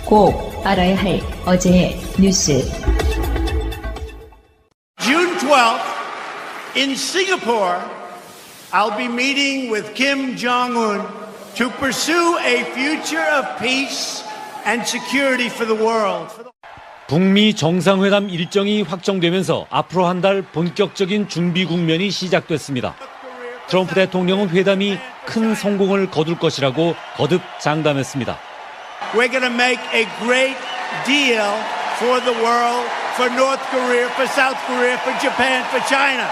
꼭 알아야 할 어제의 뉴스. June 12th, in Singapore, I'll be meeting with Kim Jong-un to pursue a future of peace and security for the world. 북미 정상회담 일정이 확정되면서 앞으로 한 달 본격적인 준비 국면이 시작됐습니다. 트럼프 대통령은 회담이 큰 성공을 거둘 것이라고 거듭 장담했습니다. We're going to make a great deal for the world, for North Korea, for South Korea, for Japan, for China.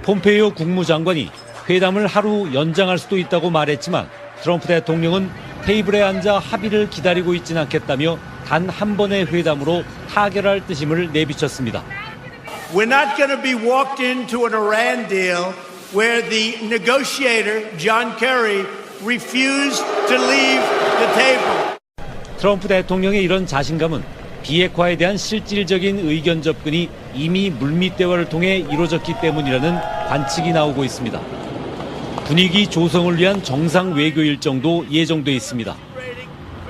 폼페이오 국무장관이 회담을 하루 연장할 수도 있다고 말했지만 트럼프 대통령은 테이블에 앉아 합의를 기다리고 있지는 않겠다며 단 한 번의 회담으로 타결할 뜻임을 내비쳤습니다. We're not going to be walked into an Iran deal where the negotiator, John Kerry, refused to leave the table. 트럼프 대통령의 이런 자신감은 비핵화에 대한 실질적인 의견 접근이 이미 물밑 대화를 통해 이루어졌기 때문이라는 관측이 나오고 있습니다. 분위기 조성을 위한 정상 외교 일정도 예정돼 있습니다.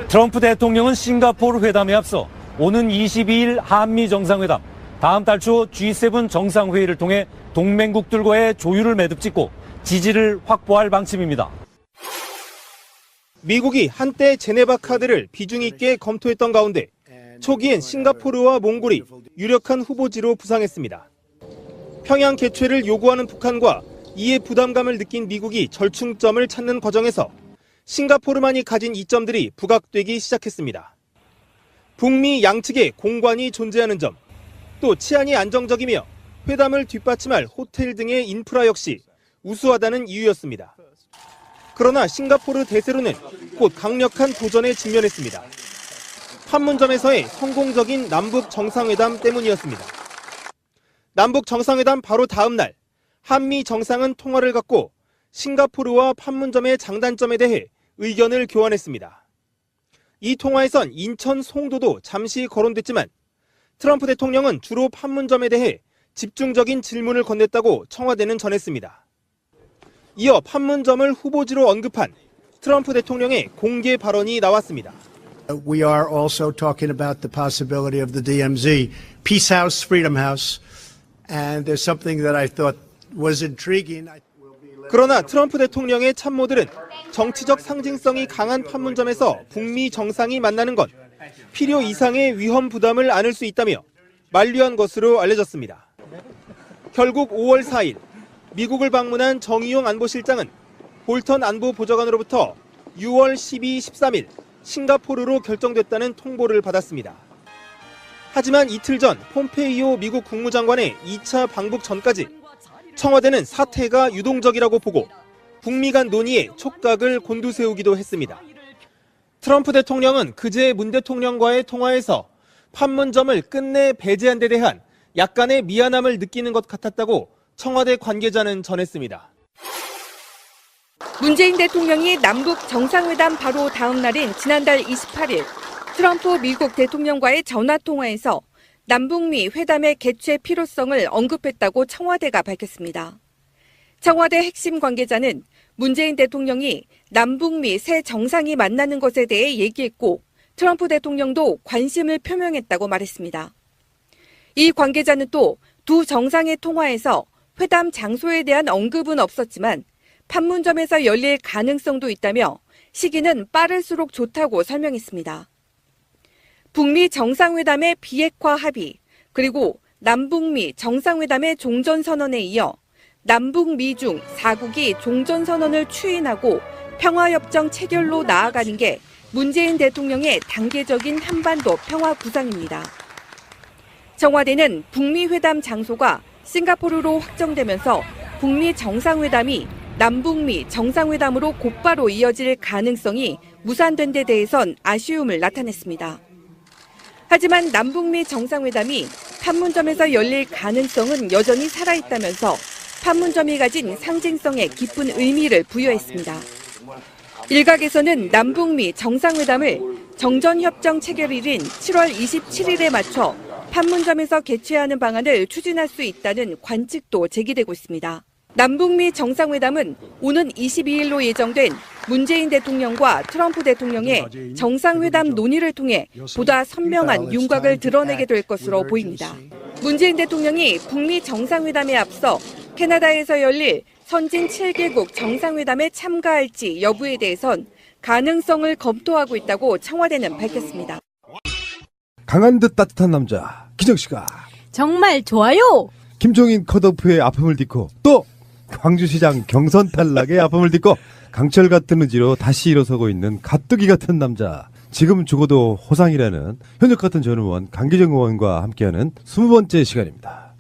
트럼프 대통령은 싱가포르 회담에 앞서 오는 22일 한미 정상회담, 다음 달 초 G7 정상회의를 통해 동맹국들과의 조율을 매듭짓고 지지를 확보할 방침입니다. 미국이 한때 제네바 카드를 비중 있게 검토했던 가운데 초기엔 싱가포르와 몽골이 유력한 후보지로 부상했습니다. 평양 개최를 요구하는 북한과 이에 부담감을 느낀 미국이 절충점을 찾는 과정에서 싱가포르만이 가진 이점들이 부각되기 시작했습니다. 북미 양측의 공관이 존재하는 점, 또 치안이 안정적이며 회담을 뒷받침할 호텔 등의 인프라 역시 우수하다는 이유였습니다. 그러나 싱가포르 대세로는 곧 강력한 도전에 직면했습니다. 판문점에서의 성공적인 남북 정상회담 때문이었습니다. 남북 정상회담 바로 다음 날 한미 정상은 통화를 갖고 싱가포르와 판문점의 장단점에 대해 의견을 교환했습니다. 이 통화에선 인천 송도도 잠시 거론됐지만 트럼프 대통령은 주로 판문점에 대해 집중적인 질문을 건넸다고 청와대는 전했습니다. 이어 판문점을 후보지로 언급한 트럼프 대통령의 공개 발언이 나왔습니다. We are also talking about the possibility of the DMZ, Peace House, Freedom House, and there's something that I thought was intriguing. 그러나 트럼프 대통령의 참모들은 정치적 상징성이 강한 판문점에서 북미 정상이 만나는 건 필요 이상의 위험 부담을 안을 수 있다며 만류한 것으로 알려졌습니다. 결국 5월 4일 미국을 방문한 정의용 안보실장은 볼턴 안보보좌관으로부터 6월 12, 13일 싱가포르로 결정됐다는 통보를 받았습니다. 하지만 이틀 전 폼페이오 미국 국무장관의 2차 방북 전까지 청와대는 사태가 유동적이라고 보고 북미 간 논의에 촉각을 곤두세우기도 했습니다. 트럼프 대통령은 그제 문 대통령과의 통화에서 판문점을 끝내 배제한 데 대한 약간의 미안함을 느끼는 것 같았다고 청와대 관계자는 전했습니다. 문재인 대통령이 남북 정상회담 바로 다음 날인 지난달 28일 트럼프 미국 대통령과의 전화통화에서 남북미 회담의 개최 필요성을 언급했다고 청와대가 밝혔습니다. 청와대 핵심 관계자는 문재인 대통령이 남북미 새 정상이 만나는 것에 대해 얘기했고 트럼프 대통령도 관심을 표명했다고 말했습니다. 이 관계자는 또 두 정상의 통화에서 회담 장소에 대한 언급은 없었지만 판문점에서 열릴 가능성도 있다며 시기는 빠를수록 좋다고 설명했습니다. 북미 정상회담의 비핵화 합의, 그리고 남북미 정상회담의 종전선언에 이어 남북미 중 4국이 종전선언을 추인하고 평화협정 체결로 나아가는 게 문재인 대통령의 단계적인 한반도 평화 구상입니다. 청와대는 북미 회담 장소가 싱가포르로 확정되면서 북미 정상회담이 남북미 정상회담으로 곧바로 이어질 가능성이 무산된 데 대해선 아쉬움을 나타냈습니다. 하지만 남북미 정상회담이 판문점에서 열릴 가능성은 여전히 살아있다면서 판문점이 가진 상징성에 깊은 의미를 부여했습니다. 일각에서는 남북미 정상회담을 정전협정 체결일인 7월 27일에 맞춰 판문점에서 개최하는 방안을 추진할 수 있다는 관측도 제기되고 있습니다. 남북미 정상회담은 오는 22일로 예정된 문재인 대통령과 트럼프 대통령의 정상회담 논의를 통해 보다 선명한 윤곽을 드러내게 될 것으로 보입니다. 문재인 대통령이 북미 정상회담에 앞서 캐나다에서 열릴 선진 7개국 정상회담에 참가할지 여부에 대해선 가능성을 검토하고 있다고 청와대는 밝혔습니다. 강한 듯 따뜻한 남자 기정씨가 정말 좋아요. 김종인 컷오프의 아픔을 딛고 또 광주시장 경선 탈락의 아픔을 딛고 강철 같은 의지로 다시 일어서고 있는 가뜩이 같은 남자, 지금 죽어도 호상이라는 현역 같은 전 의원 강기정 의원과 함께하는 20번째 시간입니다.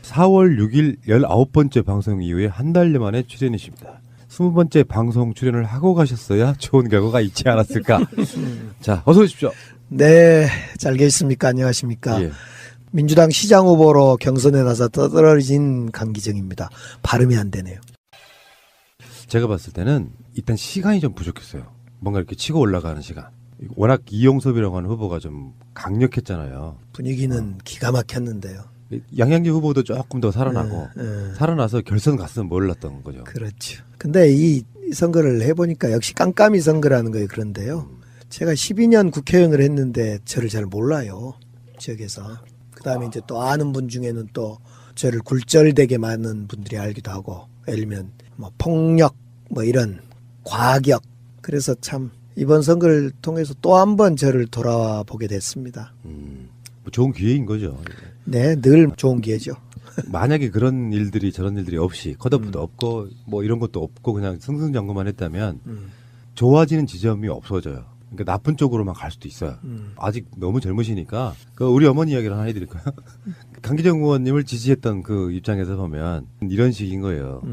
4월 6일 19번째 방송 이후에 한 달여 만에 출연이십니다. 20번째 방송 출연을 하고 가셨어야 좋은 결과가 있지 않았을까. 자, 어서 오십시오. 네, 잘 계십니까? 안녕하십니까? 예. 민주당 시장 후보로 경선에 나서 떠들어진 강기정입니다. 발음이 안 되네요. 제가 봤을 때는 일단 시간이 좀 부족했어요. 뭔가 이렇게 치고 올라가는 시간. 워낙 이용섭이라고 하는 후보가 좀 강력했잖아요. 분위기는 기가 막혔는데요. 양양기 후보도 조금 더 살아나고 네. 살아나서 결선 갔으면 몰랐던 거죠. 그렇죠. 근데 이 선거를 해보니까 역시 깜깜이 선거라는 거예요. 그런데요. 제가 12년 국회의원을 했는데 저를 잘 몰라요. 지역에서. 그 다음에 이제 또 아는 분 중에는 또 저를 굴절되게 많은 분들이 알기도 하고, 예를 들면 뭐 폭력, 뭐 이런 과격. 그래서 참 이번 선거를 통해서 또 한 번 저를 돌아와 보게 됐습니다. 뭐 좋은 기회인 거죠. 네, 늘 좋은 기회죠. 만약에 그런 일들이 저런 일들이 없이 컷오프도 없고 뭐 이런 것도 없고 그냥 승승장구만 했다면 좋아지는 지점이 없어져요. 그러니까 나쁜 쪽으로만 갈 수도 있어요. 아직 너무 젊으시니까 우리 어머니 이야기를 하나 해드릴까요? 강기정 의원님을 지지했던 그 입장에서 보면 이런 식인 거예요.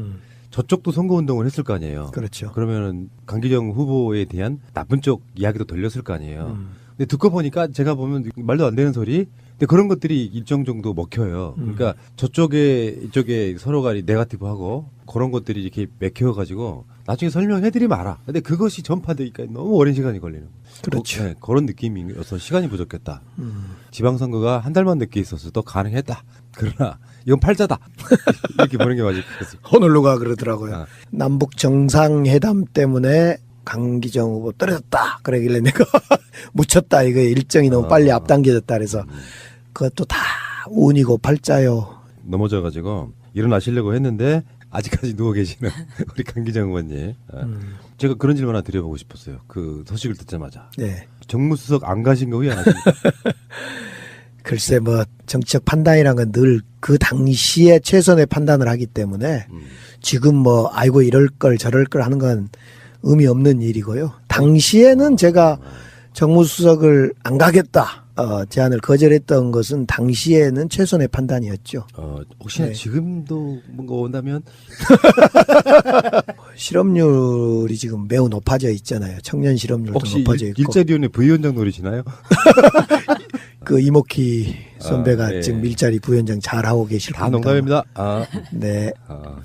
저쪽도 선거운동을 했을 거 아니에요. 그렇죠. 그러면은 강기정 후보에 대한 나쁜 쪽 이야기도 돌렸을 거 아니에요. 근데 듣고 보니까 제가 보면 말도 안 되는 소리. 근데 그런 것들이 일정 정도 먹혀요. 그러니까 이쪽에 서로가 네거티브하고 그런 것들이 이렇게 맥혀가지고 나중에 설명해드리면 알아. 근데 그것이 전파되니까 너무 오랜 시간이 걸리는. 그렇죠. 네, 그런 느낌이어서 시간이 부족했다. 지방선거가 한 달만 늦게 있었어도 가능했다. 그러나 이건 팔자다. 이렇게 보는 게 맞을 것 같습니다. 오늘 누가 그러더라고요. 남북 정상회담 때문에 강기정 후보 떨어졌다. 그러길래 내가 묻혔다. 이거 일정이 너무 빨리 앞당겨졌다. 그래서 그것도 다 운이고 팔자요. 넘어져가지고 일어나시려고 했는데 아직까지 누워 계시는 우리 강기정 의원님. 제가 그런 질문 하나 드려보고 싶었어요. 그 소식을 듣자마자. 네. 정무수석 안 가신 거 후회 안 하십니까? 글쎄 뭐 정치적 판단이란 건 늘 그 당시에 최선의 판단을 하기 때문에 지금 뭐 아이고 이럴 걸 저럴 걸 하는 건 의미 없는 일이고요. 당시에는 제가 정무수석을 안 가겠다 제안을 거절했던 것은 당시에는 최선의 판단이었죠. 혹시나 네. 지금도 뭔가 온다면 실업률이 지금 매우 높아져 있잖아요. 청년 실업률도 혹시 높아져 있고. 일자리원회 부위원장 노리시나요? 그 이모키 선배가 네. 지금 일자리 부위원장 잘하고 계실 다 겁니다. 농담입니다. 네.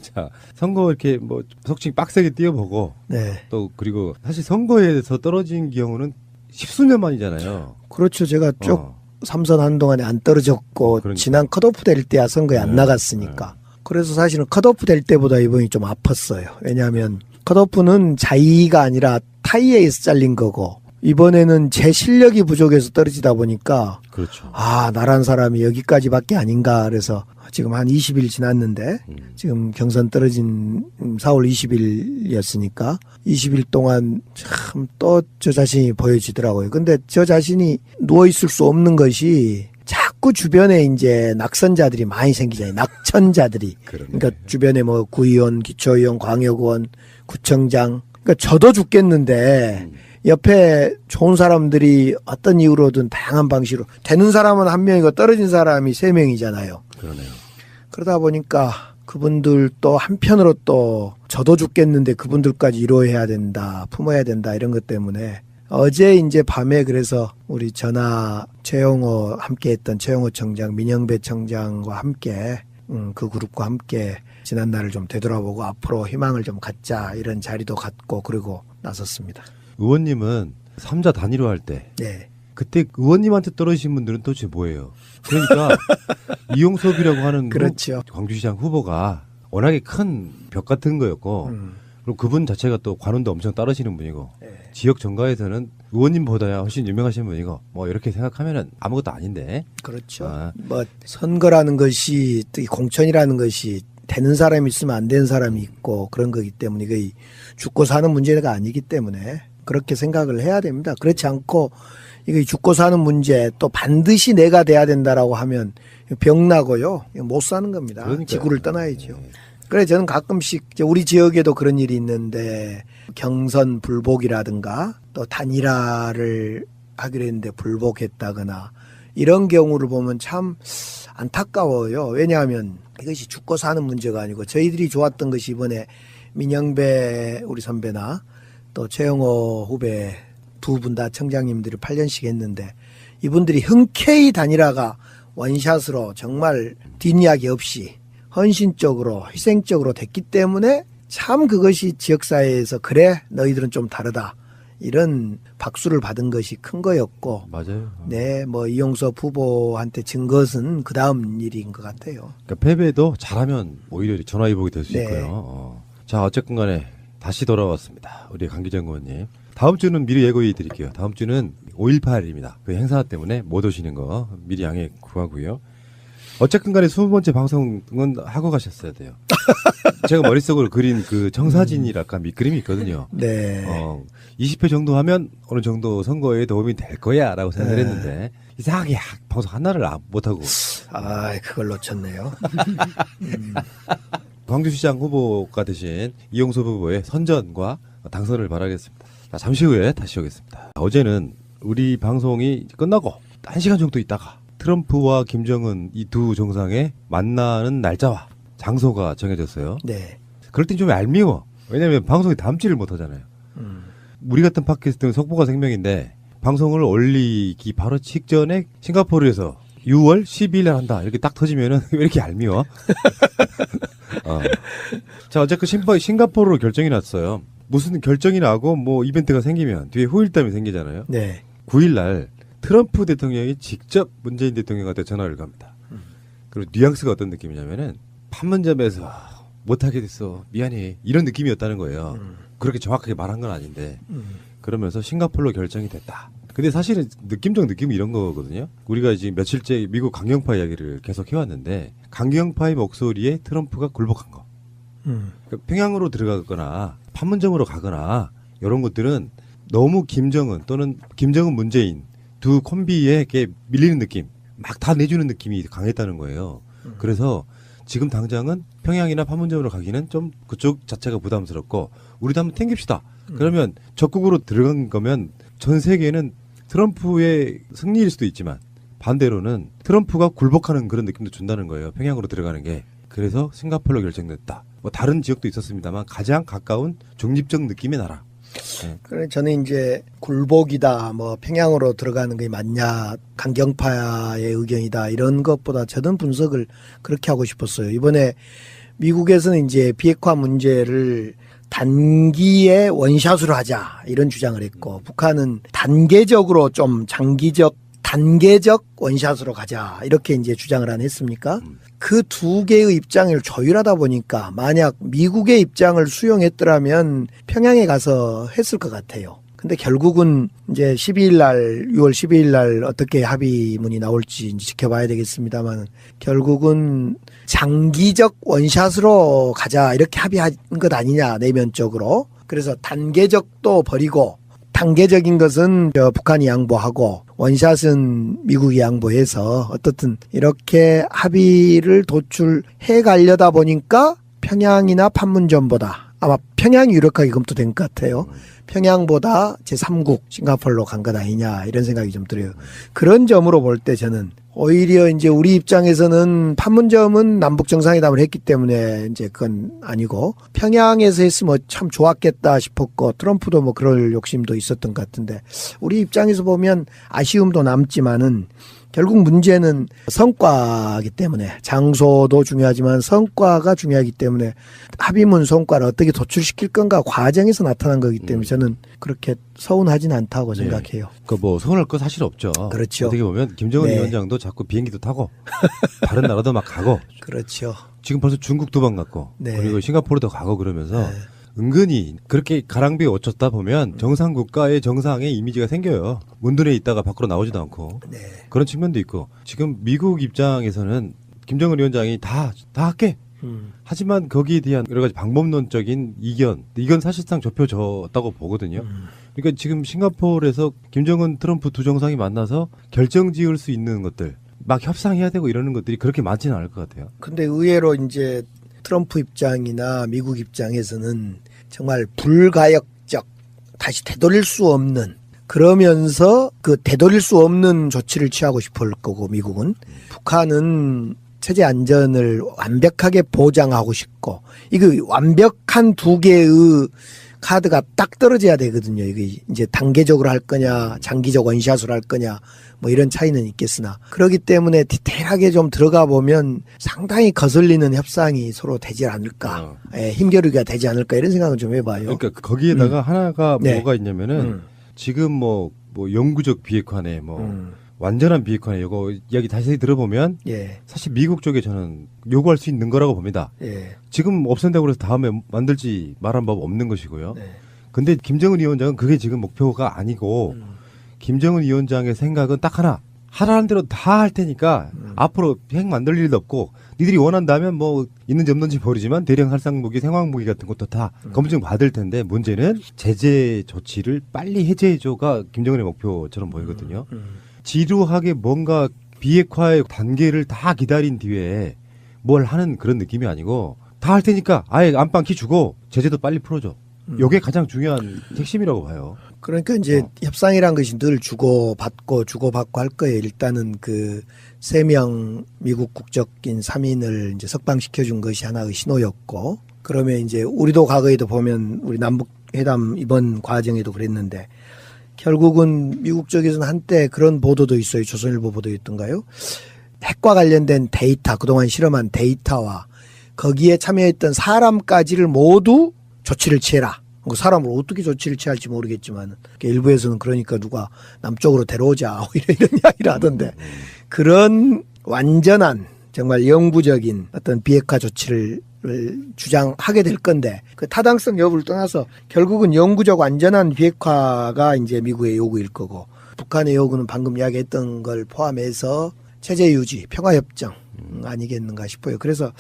자, 선거 이렇게 뭐 속칭 빡세게 뛰어보고 네. 또 그리고 사실 선거에서 떨어진 경우는 십수년 만이잖아요. 그렇죠. 제가 쭉 삼선 한동안에 안 떨어졌고 그러니까. 지난 컷오프 될 때야 선거에 안 나갔으니까. 그래서 사실은 컷오프 될 때보다 이번이 좀 아팠어요. 왜냐하면 컷오프는 자의가 아니라 타이에 의해서 잘린 거고 이번에는 제 실력이 부족해서 떨어지다 보니까 그렇죠. 나란 사람이 여기까지밖에 아닌가 그래서 지금 한 20일 지났는데 지금 경선 떨어진 4월 20일이었으니까 20일 동안 참 또 저 자신이 보여지더라고요. 근데 저 자신이 누워있을 수 없는 것이 자꾸 주변에 이제 낙선자들이 많이 생기잖아요. 낙천자들이. 그러니까 주변에 뭐 구의원, 기초의원, 광역의원, 구청장. 그러니까 저도 죽겠는데 옆에 좋은 사람들이 어떤 이유로든 다양한 방식으로 되는 사람은 한 명이고 떨어진 사람이 3명이잖아요. 그러네요. 그러다 보니까 그분들 또 한편으로 또 저도 죽겠는데 그분들까지 이루어야 된다, 품어야 된다 이런 것 때문에 어제 이제 밤에 그래서 우리 전하 최영호 함께했던 최영호 청장, 민영배 청장과 함께 그 그룹과 함께 지난 날을 좀 되돌아보고 앞으로 희망을 좀 갖자 이런 자리도 갖고 그리고 나섰습니다. 의원님은 3자 단일화 할 때 네. 그때 의원님한테 떨어지신 분들은 도대체 뭐예요? 그러니까 이용섭이라고 하는 그렇죠. 광주시장 후보가 워낙에 큰 벽 같은 거였고 그리고 그분 자체가 또 관운도 엄청 따르시는 분이고 네. 지역 정가에서는 의원님보다야 훨씬 유명하신 분이고 뭐 이렇게 생각하면은 아무것도 아닌데. 그렇죠. 아. 뭐 선거라는 것이 또 이 공천이라는 것이 되는 사람이 있으면 안 되는 사람이 있고 그런 거기 때문에 이게 죽고 사는 문제가 아니기 때문에 그렇게 생각을 해야 됩니다. 그렇지 않고 이거 죽고 사는 문제 또 반드시 내가 돼야 된다라고 하면 병나고요. 못 사는 겁니다. 그러니까요. 지구를 떠나야죠. 그래 저는 가끔씩 이제 우리 지역에도 그런 일이 있는데 경선 불복이라든가 또 단일화를 하기로 했는데 불복했다거나 이런 경우를 보면 참 안타까워요. 왜냐하면 이것이 죽고 사는 문제가 아니고 저희들이 좋았던 것이 이번에 민영배 우리 선배나 또 최영호 후배 두 분 다 청장님들이 8년씩 했는데 이분들이 흔쾌히 단일화가 원샷으로 정말 뒷이야기 없이 헌신적으로 희생적으로 됐기 때문에 참 그것이 지역사회에서 그래 너희들은 좀 다르다 이런 박수를 받은 것이 큰 거였고 맞아요. 네, 뭐 이용섭 후보한테 진 것은 그 다음 일인 것 같아요. 그러니까 패배도 잘하면 오히려 전화위복이 될 수 네. 있고요. 자 어쨌건 간에 다시 돌아왔습니다. 우리 강기정 의원님. 다음 주는 미리 예고해 드릴게요. 다음 주는 5.18입니다. 그 행사 때문에 못 오시는 거 미리 양해 구하고요. 어쨌건 간에 20번째 방송은 하고 가셨어야 돼요. 제가 머릿속으로 그린 그 청사진이랄까 밑그림이 있거든요. 네. 20회 정도 하면 어느 정도 선거에 도움이 될 거야 라고 생각을 네. 했는데 이상하게 방송 하나를 못하고 아, 그걸 놓쳤네요. 광주시장 후보가 되신 이용섭 후보의 선전과 당선을 바라겠습니다. 자, 잠시 후에 다시 오겠습니다. 어제는 우리 방송이 끝나고 1시간 정도 있다가 트럼프와 김정은 이 두 정상의 만나는 날짜와 장소가 정해졌어요. 네. 그럴 땐 좀 얄미워. 왜냐면 방송이 다음 주를 못 하잖아요. 우리 같은 팟캐스트는 속보가 생명인데 방송을 올리기 바로 직전에 싱가포르에서 6월 12일 날 한다. 이렇게 딱 터지면은 왜 이렇게 얄미워? 자, 어쨌든 싱가포르로 결정이 났어요. 무슨 결정이 나고 뭐 이벤트가 생기면 뒤에 후일담이 생기잖아요. 네. 9일 날 트럼프 대통령이 직접 문재인 대통령한테 전화를 갑니다. 그리고 뉘앙스가 어떤 느낌이냐면은 판문점에서 못하게 됐어. 미안해. 이런 느낌이었다는 거예요. 그렇게 정확하게 말한 건 아닌데 그러면서 싱가포르로 결정이 됐다. 근데 사실은 느낌은 이런 거거든요. 우리가 지금 며칠째 미국 강경파 이야기를 계속 해왔는데 강경파의 목소리에 트럼프가 굴복한 거. 그러니까 평양으로 들어가거나 판문점으로 가거나 이런 것들은 너무 김정은 또는 김정은 문재인 두 콤비에게 밀리는 느낌 막 다 내주는 느낌이 강했다는 거예요. 그래서 지금 당장은 평양이나 판문점으로 가기는 좀 그쪽 자체가 부담스럽고 우리도 한번 땡깁시다. 그러면 적극으로 들어간 거면 전 세계는 트럼프의 승리일 수도 있지만 반대로는 트럼프가 굴복하는 그런 느낌도 준다는 거예요. 평양으로 들어가는 게. 그래서 싱가포르로 결정됐다. 뭐 다른 지역도 있었습니다만 가장 가까운 중립적 느낌의 나라. 네. 그래 저는 이제 굴복이다, 뭐 평양으로 들어가는 게 맞냐, 강경파의 의견이다 이런 것보다 저는 분석을 그렇게 하고 싶었어요. 이번에 미국에서는 이제 비핵화 문제를 단기에 원샷으로 하자 이런 주장을 했고 북한은 단계적으로 좀 단계적 원샷으로 가자 이렇게 이제 주장을 안 했습니까? 그 두 개의 입장을 조율하다 보니까 만약 미국의 입장을 수용했더라면 평양에 가서 했을 것 같아요. 근데 결국은 이제 6월 12일 날 어떻게 합의문이 나올지 이제 지켜봐야 되겠습니다만 결국은 장기적 원샷으로 가자 이렇게 합의한 것 아니냐 내면적으로. 그래서 단계적도 버리고 단계적인 것은 북한이 양보하고 원샷은 미국이 양보해서 어떻든 이렇게 합의를 도출해 가려다 보니까 평양이나 판문점보다 아마 평양이 유력하게 검토된 것 같아요. 평양보다 제3국 싱가포르로 간 것 아니냐 이런 생각이 좀 들어요. 그런 점으로 볼 때 저는 오히려 이제 우리 입장에서는 판문점은 남북 정상회담을 했기 때문에 이제 그건 아니고 평양에서 했으면 참 좋았겠다 싶었고 트럼프도 뭐 그럴 욕심도 있었던 것 같은데 우리 입장에서 보면 아쉬움도 남지만은 결국 문제는 성과이기 때문에 장소도 중요하지만 성과가 중요하기 때문에 합의문 성과를 어떻게 도출시킬 건가 과정에서 나타난 거기 때문에 저는 그렇게 서운하진 않다고 생각해요. 그 뭐 서운할 거 사실 없죠. 그렇죠. 어떻게 보면 김정은 네. 위원장도 자꾸 비행기도 타고 다른 나라도 막 가고 그렇죠. 지금 벌써 중국도 방 갔고 네. 그리고 싱가포르도 가고 그러면서 은근히 그렇게 가랑비에 얹혔다 보면 정상 국가의 정상의 이미지가 생겨요. 문둔에 있다가 밖으로 나오지도 않고. 네. 그런 측면도 있고. 지금 미국 입장에서는 김정은 위원장이 다 할게. 하지만 거기에 대한 여러 가지 방법론적인 이건 사실상 좁혀졌다고 보거든요. 그러니까 지금 싱가포르에서 김정은 트럼프 두 정상이 만나서 결정 지을 수 있는 것들, 막 협상해야 되고 이러는 것들이 그렇게 많지는 않을 것 같아요. 근데 의외로 이제 트럼프 입장이나 미국 입장에서는 정말 불가역적, 다시 되돌릴 수 없는, 그러면서 그 되돌릴 수 없는 조치를 취하고 싶을 거고, 미국은. 북한은 체제 안전을 완벽하게 보장하고 싶고, 이거 완벽한 두 개의 카드가 딱 떨어져야 되거든요. 이게 이제 단계적으로 할 거냐, 장기적 원샷으로 할 거냐, 뭐 이런 차이는 있겠으나. 그렇기 때문에 디테일하게 좀 들어가 보면 상당히 거슬리는 협상이 서로 되지 않을까, 힘겨루기가 되지 않을까, 이런 생각을 좀 해봐요. 그러니까 거기에다가 하나가 네. 뭐가 있냐면은 지금 뭐 영구적 비핵화네, 완전한 비핵화네, 이거 이야기 다시 들어보면 예. 사실 미국 쪽에 저는 요구할 수 있는 거라고 봅니다. 예. 지금 없앤다고 해서 다음에 만들지 말한 법 없는 것이고요. 네. 근데 김정은 위원장은 그게 지금 목표가 아니고 김정은 위원장의 생각은 딱 하라는 대로 다 할 테니까 앞으로 핵 만들 일도 없고 니들이 원한다면 뭐 있는지 없는지 모르지만 대량 살상무기, 생화무기 같은 것도 다 검증 받을 텐데 문제는 제재 조치를 빨리 해제해줘가 김정은의 목표처럼 보이거든요. 지루하게 뭔가 비핵화의 단계를 다 기다린 뒤에 뭘 하는 그런 느낌이 아니고 다 할 테니까 아예 안방 키 주고 제재도 빨리 풀어줘. 이게 가장 중요한 핵심이라고 봐요. 그러니까 이제 협상이란 것이 늘 주고받고 할 거예요. 일단은 그 3명 미국 국적인 3인을 이제 석방시켜준 것이 하나의 신호였고, 그러면 이제 우리도 과거에도 보면 우리 남북 회담 이번 과정에도 그랬는데, 결국은 미국 쪽에서는 한때 그런 보도도 있어요. 조선일보 보도였던가요? 핵과 관련된 데이터, 그동안 실험한 데이터와 거기에 참여했던 사람까지를 모두 조치를 취해라. 사람을 어떻게 조치를 취할지 모르겠지만 일부에서는 그러니까 누가 남쪽으로 데려오자 이런 이야기를 하던데, 그런 완전한 정말 영구적인 어떤 비핵화 조치를 주장하게 될 건데, 그 타당성 여부를 떠나서 결국은 영구적 완전한 비핵화가 이제 미국의 요구일 거고, 북한의 요구는 방금 이야기했던 걸 포함해서 체제 유지, 평화협정 아니겠는가 싶어요. 그래서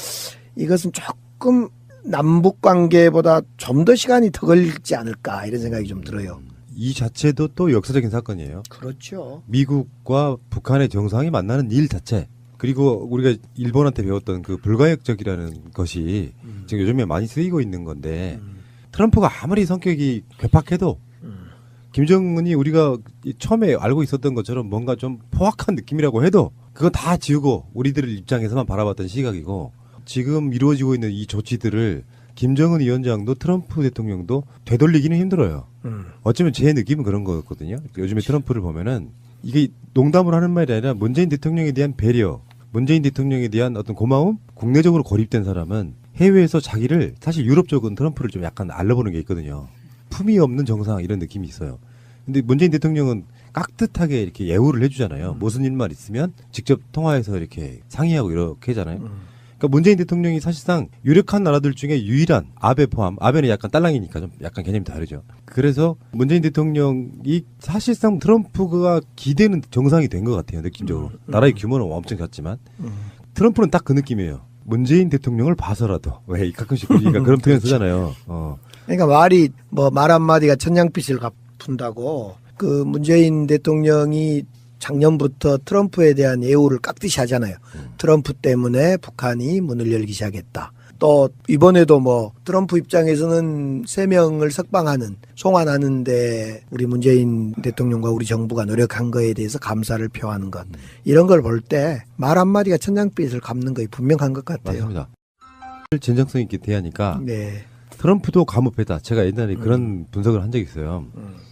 이것은 조금 남북 관계보다 좀 더 시간이 더 걸리지 않을까, 이런 생각이 좀 들어요. 이 자체도 또 역사적인 사건이에요. 그렇죠. 미국과 북한의 정상이 만나는 일 자체. 그리고 우리가 일본한테 배웠던 그 불가역적이라는 것이 지금 요즘에 많이 쓰이고 있는 건데, 트럼프가 아무리 성격이 괴팍해도 김정은이 우리가 처음에 알고 있었던 것처럼 뭔가 좀 포악한 느낌이라고 해도 그거 다 지우고 우리들 입장에서만 바라봤던 시각이고, 지금 이루어지고 있는 이 조치들을 김정은 위원장도 트럼프 대통령도 되돌리기는 힘들어요. 어쩌면 제 느낌은 그런 거였거든요. 요즘에 트럼프를 보면은 이게 농담으로 하는 말이 아니라 문재인 대통령에 대한 배려, 문재인 대통령에 대한 어떤 고마움, 국내적으로 고립된 사람은 해외에서 자기를, 사실 유럽 쪽은 트럼프를 좀 약간 알려보는 게 있거든요. 품위 없는 정상, 이런 느낌이 있어요. 근데 문재인 대통령은 깍듯하게 이렇게 예우를 해주잖아요. 무슨 일만 있으면 직접 통화해서 이렇게 상의하고 이렇게 하잖아요. 그러니까 문재인 대통령이 사실상 유력한 나라들 중에 유일한, 아베 포함, 아베는 약간 딸랑이니까 좀 약간 개념이 다르죠. 그래서 문재인 대통령이 사실상 트럼프가 기대는 정상이 된 것 같아요, 느낌적으로. 나라의 규모는 엄청 작지만 트럼프는 딱 그 느낌이에요. 문재인 대통령을 봐서라도, 왜 가끔씩 우리가 그런 표현 쓰잖아요. 그러니까 말이 뭐 말 한마디가 천냥빚을 갚는다고, 그 문재인 대통령이 작년부터 트럼프에 대한 예우를 깍듯이 하잖아요. 트럼프 때문에 북한이 문을 열기 시작했다. 또 이번에도 뭐 트럼프 입장에서는 3명을 석방하는, 송환하는데 우리 문재인 대통령과 우리 정부가 노력한 거에 대해서 감사를 표하는 것, 이런 걸 볼 때 말 한마디가 천냥빚을 갚는 거에 분명한 것 같아요. 맞습니다. 진정성 있게 대하니까 네. 트럼프도 감옥배다. 제가 옛날에 그런 분석을 한 적이 있어요.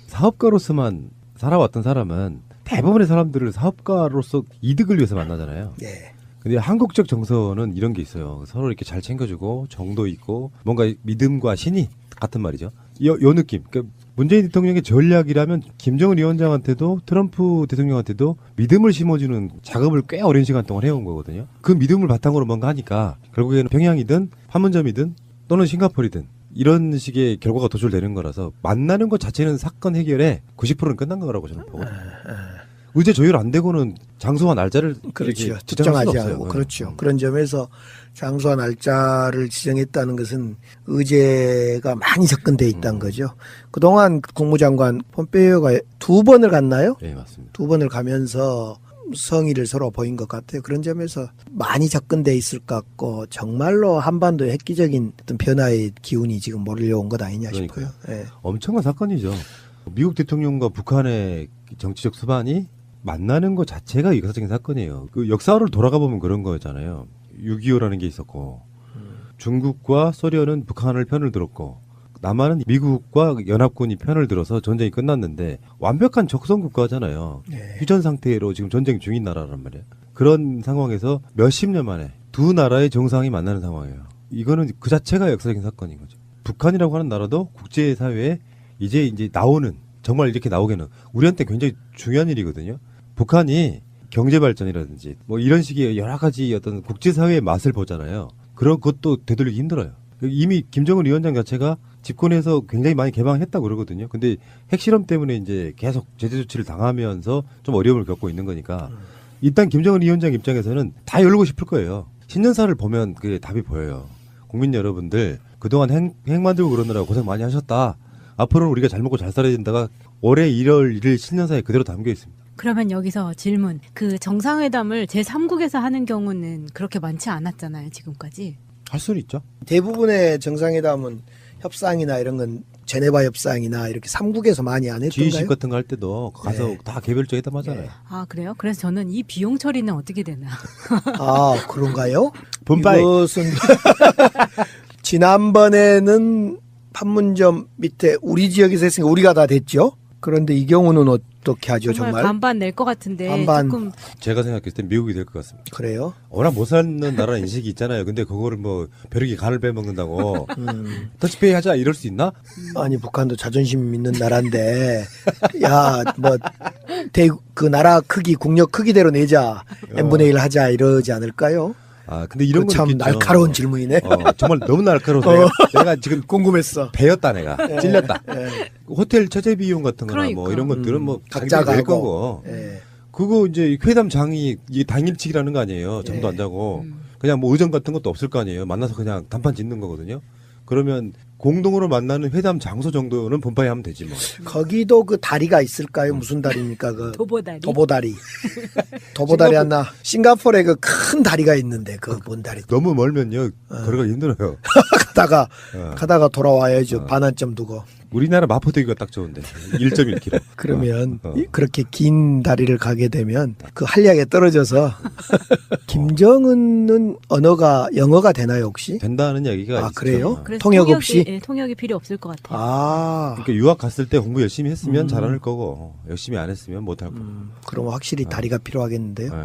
사업가로서만 살아왔던 사람은 대부분의 사람들을 사업가로서 이득을 위해서 만나잖아요. 네. 근데 한국적 정서는 이런 게 있어요. 서로 이렇게 잘 챙겨주고 정도 있고 뭔가 믿음과 신의 같은 말이죠. 요 느낌. 그러니까 문재인 대통령의 전략이라면 김정은 위원장한테도 트럼프 대통령한테도 믿음을 심어주는 작업을 꽤 오랜 시간 동안 해온 거거든요. 그 믿음을 바탕으로 뭔가 하니까 결국에는 평양이든 판문점이든 또는 싱가포르이든 이런 식의 결과가 도출되는 거라서 만나는 것 자체는 사건 해결에 90%는 끝난 거라고 저는 보거든요. 의제 조율 안 되고는 장소와 날짜를 그렇죠. 이렇게 특정하지 없어요. 않고 그렇죠. 그런 점에서 장소와 날짜를 지정했다는 것은 의제가 많이 접근돼 있다는 거죠. 그동안 국무장관 폼페이오가 2번을 갔나요? 네, 맞습니다. 2번을 가면서 성의를 서로 보인 것 같아요. 그런 점에서 많이 접근돼 있을 것 같고 정말로 한반도에 획기적인 어떤 변화의 기운이 지금 몰려온 것 아니냐 싶어요. 예. 엄청난 사건이죠. 미국 대통령과 북한의 정치적 수반이 만나는 것 자체가 역사적인 사건이에요. 그 역사를 돌아가 보면 그런 거였잖아요. 6.25라는 게 있었고 중국과 소련은 북한을 편을 들었고 남한은 미국과 연합군이 편을 들어서 전쟁이 끝났는데 완벽한 적성 국가잖아요. 네. 휴전 상태로 지금 전쟁 중인 나라란 말이에요. 그런 상황에서 몇십 년 만에 두 나라의 정상이 만나는 상황이에요. 이거는 그 자체가 역사적인 사건인 거죠. 북한이라고 하는 나라도 국제사회에 이제 나오는 정말 이렇게 나오게는 우리한테 굉장히 중요한 일이거든요. 북한이 경제 발전이라든지 뭐 이런 식의 여러 가지 어떤 국제사회의 맛을 보잖아요. 그런 것도 되돌리기 힘들어요. 이미 김정은 위원장 자체가 집권해서 굉장히 많이 개방했다고 그러거든요. 근데 핵실험 때문에 이제 계속 제재 조치를 당하면서 좀 어려움을 겪고 있는 거니까 일단 김정은 위원장 입장에서는 다 열고 싶을 거예요. 신년사를 보면 그게 답이 보여요. 국민 여러분들 그동안 핵 만들고 그러느라 고생 많이 하셨다. 앞으로는 우리가 잘 먹고 잘 살아야 된다가 올해 1월 1일 신년사에 그대로 담겨 있습니다. 그러면 여기서 질문. 그 정상회담을 제3국에서 하는 경우는 그렇게 많지 않았잖아요, 지금까지. 할 수는 있죠. 대부분의 정상회담은 협상이나 이런 건 제네바 협상이나 이렇게 3국에서 많이 안 했던가요? G20 같은 거 할 때도 가서 네. 다 개별적 회담 하잖아요. 아, 그래요? 그래서 저는 이 비용 처리는 어떻게 되나. 아, 그런가요? 분파이. 이것은 지난번에는 판문점 밑에 우리 지역에서 했으니까 우리가 다 됐죠. 그런데 이 경우는 어떻게 하죠, 정말? 반반 낼 것 같은데 반반. 조금 제가 생각했을 땐 미국이 될 것 같습니다. 그래요? 워낙 못 사는 나라는 인식이 있잖아요. 근데 그거를 뭐 벼룩이 간을 빼먹는다고 터치페이 하자 이럴 수 있나? 아니 북한도 자존심 있는 나라인데 야 뭐 그 나라 크기 국력 크기대로 내자 n분의 1 하자 이러지 않을까요? 아 근데 이런 거 참 날카로운 질문이네. 정말 너무 날카로워서 내가 지금 궁금했어. 배였다 내가 찔렸다. 예. 호텔 처제 비용 같은 거나 뭐 그러니까. 이런 것들은 뭐 각자가 낼 하고. 거고 예. 그거 이제 회담장이 이게 당일치기라는 거 아니에요. 잠도 안 자고 그냥 뭐 의전 같은 것도 없을 거 아니에요. 만나서 그냥 단판 짓는 거거든요. 그러면 공동으로 만나는 회담 장소 정도는 본파이 하면 되지 뭐. 거기도 그 다리가 있을까요? 무슨 다리입니까? 그 도보다리. 도보다리 하나. 싱가포르에 그 큰 다리가 있는데 그 뭔 다리? 너무 멀면요 걸어가기 힘들어요. 가다가 돌아와야죠. 반환점 두고. 우리나라 마포대교가 딱 좋은데 1.1km. 그러면 그렇게 긴 다리를 가게 되면 그 한량에 떨어져서 김정은은 언어가 영어가 되나요 혹시? 된다는 얘기가 아 있죠. 그래요? 그래서 통역 없이? 예, 통역이 필요 없을 것 같아요. 아 그러니까 유학 갔을 때 공부 열심히 했으면 잘할 거고 열심히 안 했으면 못할 거고. 그럼 확실히 다리가 필요하겠는데요. 네.